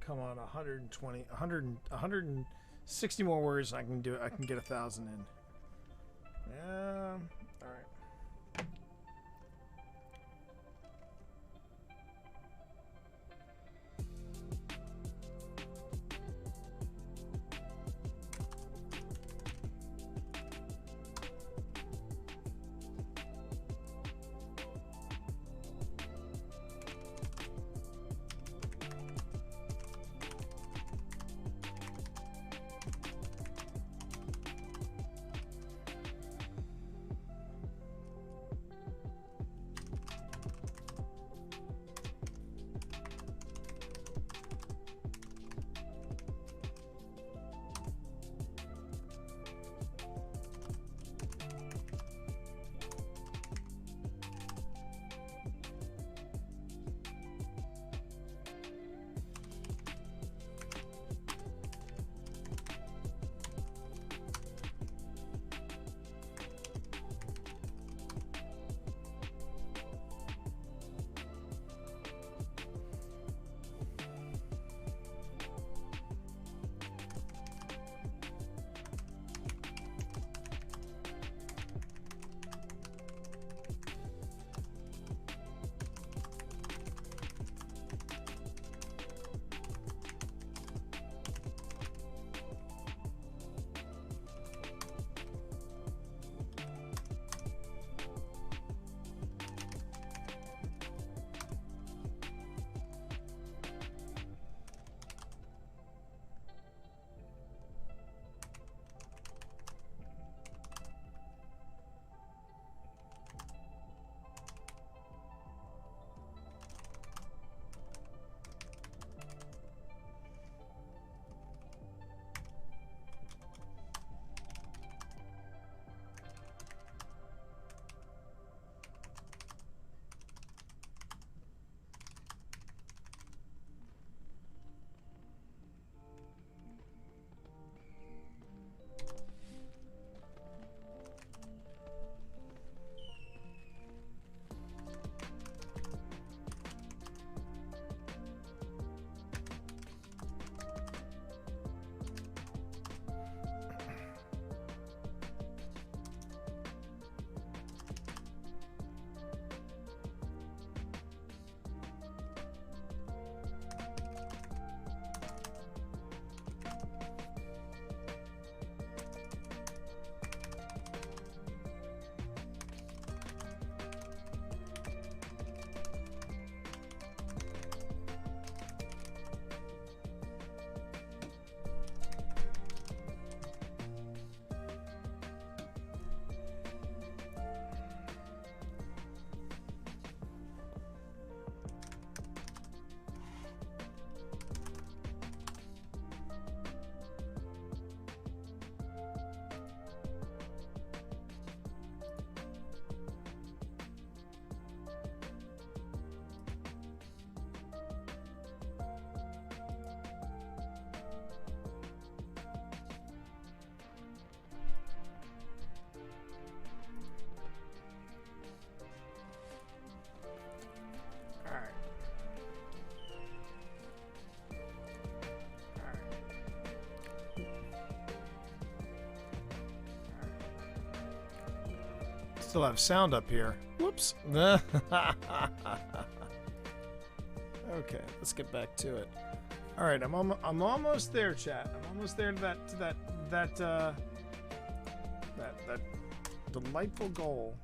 Come on, 120, 100, 160 more words. I can do it. I can get 1,000 in. Yeah. All right. Still have sound up here. Whoops. Okay, let's get back to it. All right, I'm almost there, chat. I'm almost there to that delightful goal.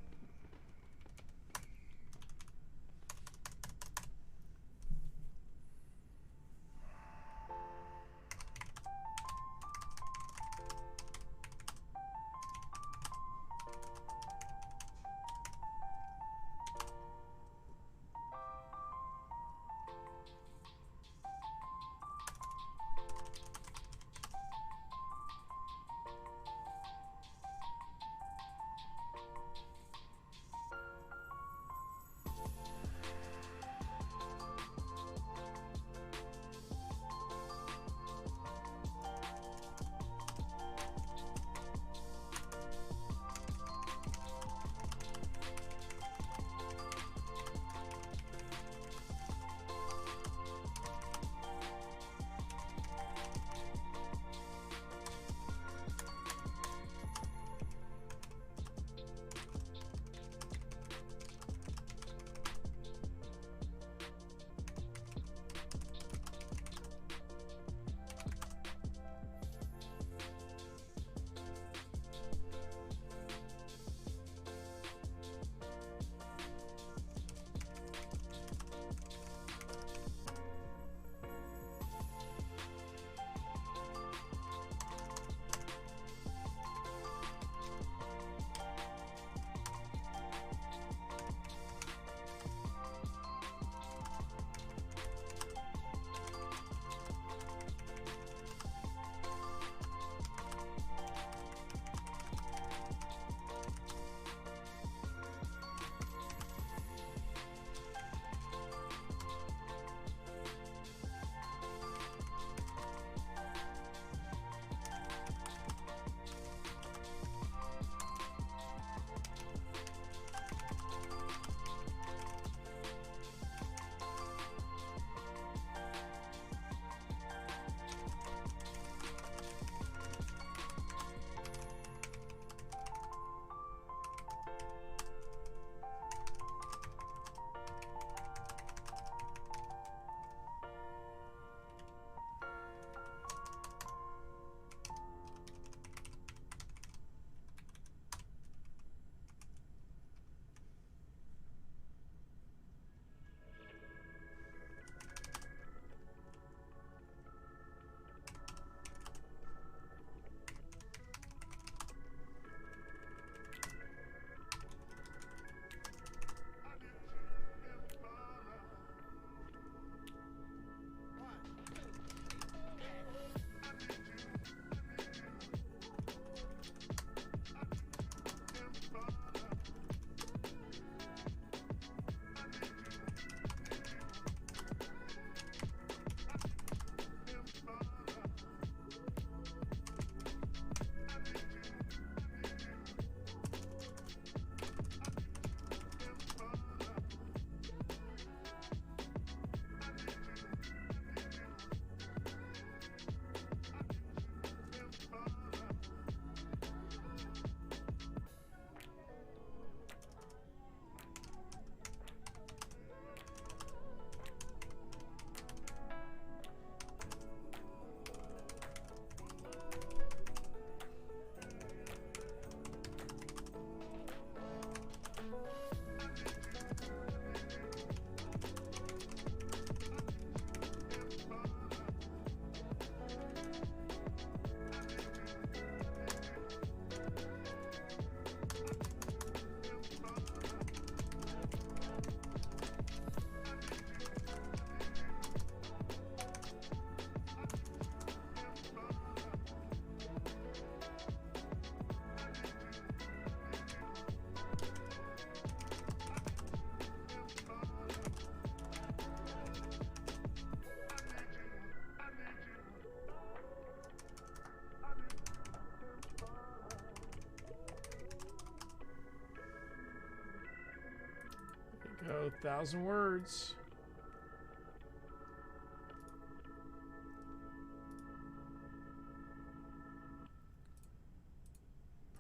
Go, 1,000 words.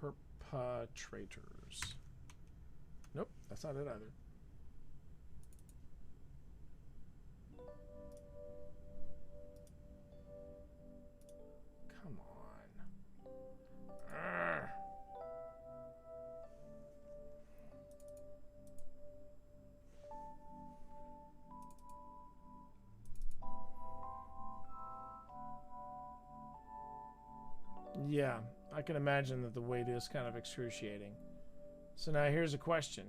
Perpetrators. Nope, that's not it either. Come on. Arrgh. Yeah, I can imagine that the wait is kind of excruciating. So now here's a question.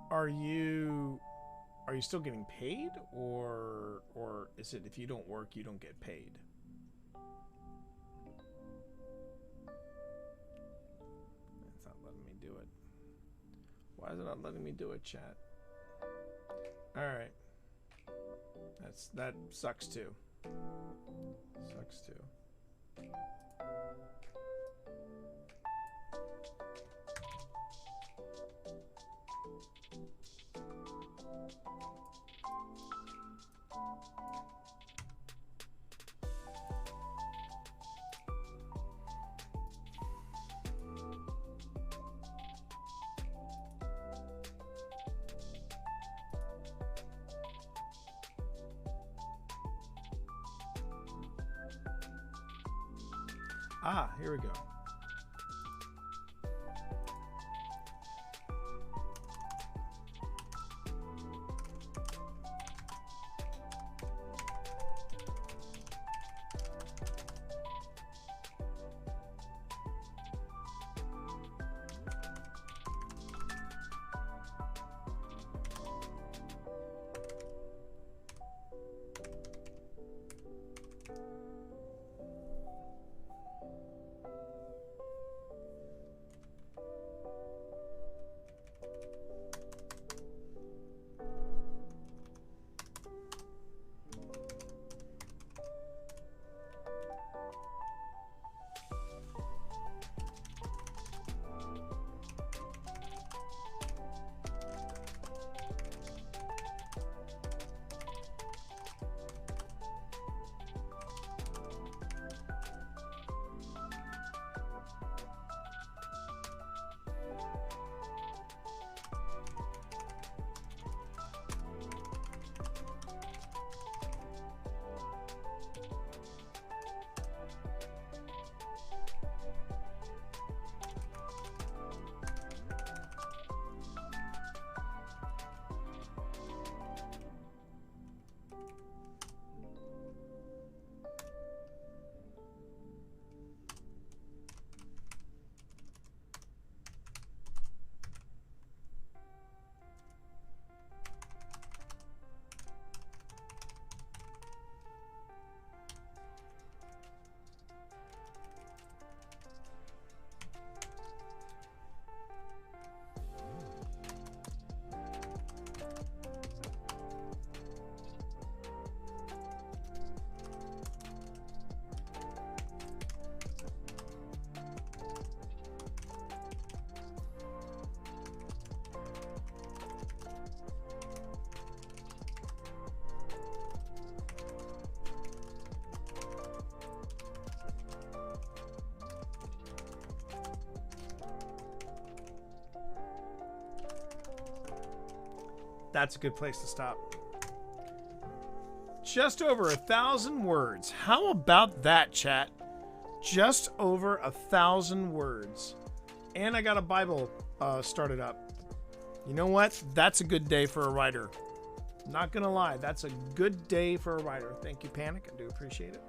Are you still getting paid, or is it if you don't work you don't get paid? It's not letting me do it. Why is it not letting me do it, chat? All right. That sucks too. Sucks too. Ah, here we go. That's a good place to stop. Just over 1,000 words. How about that, chat? Just over 1,000 words. And I got a Bible started up. You know what? That's a good day for a writer. Not gonna lie, that's a good day for a writer. Thank you, Panic. I do appreciate it.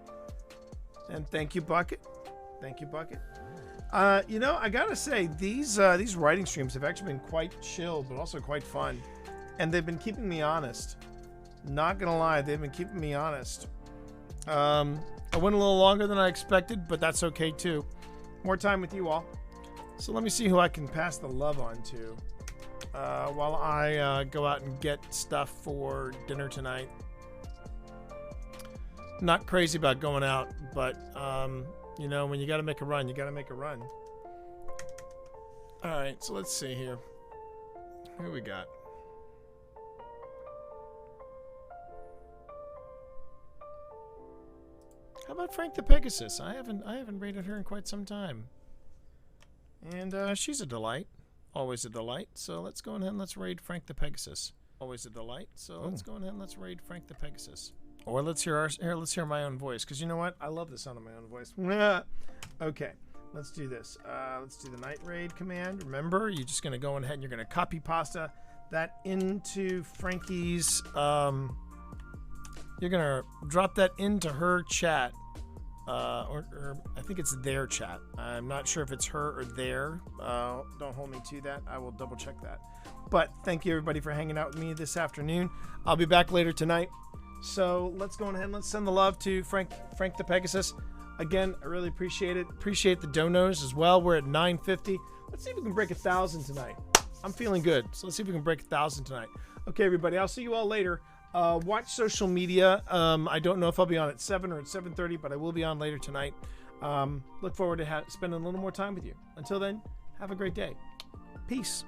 And thank you, Bucket. Thank you, Bucket. You know, I gotta say, these writing streams have actually been quite chill, but also quite fun. And they've been keeping me honest. Not gonna lie, they've been keeping me honest. I went a little longer than I expected, but that's okay too. More time with you all. So let me see who I can pass the love on to while I go out and get stuff for dinner tonight. Not crazy about going out, but you know, when you gotta make a run, you gotta make a run. All right, so let's see here. Who we got? How about Frank the Pegasus? I haven't rated her in quite some time. And she's a delight. Always a delight. So let's go ahead and let's raid Frank the Pegasus. Always a delight. So let's go ahead and let's raid Frank the Pegasus. Or let's hear let's hear my own voice, because you know what? I love the sound of my own voice. Okay, let's do this. Let's do the night raid command. Remember, you're just gonna go ahead and you're gonna copy pasta that into Frankie's. You're gonna drop that into her chat, or I think it's their chat. I'm not sure if it's her or their. Don't hold me to that. I will double check that. But thank you everybody for hanging out with me this afternoon. I'll be back later tonight. So let's go ahead and let's send the love to Frank the Pegasus. Again, I really appreciate it. Appreciate the donos as well. We're at 950. Let's see if we can break 1,000 tonight. I'm feeling good. So let's see if we can break 1,000 tonight. Okay, everybody. I'll see you all later. Watch social media. I don't know if I'll be on at 7 or at 7:30, but I will be on later tonight. Look forward to spending a little more time with you. Until then, have a great day. Peace.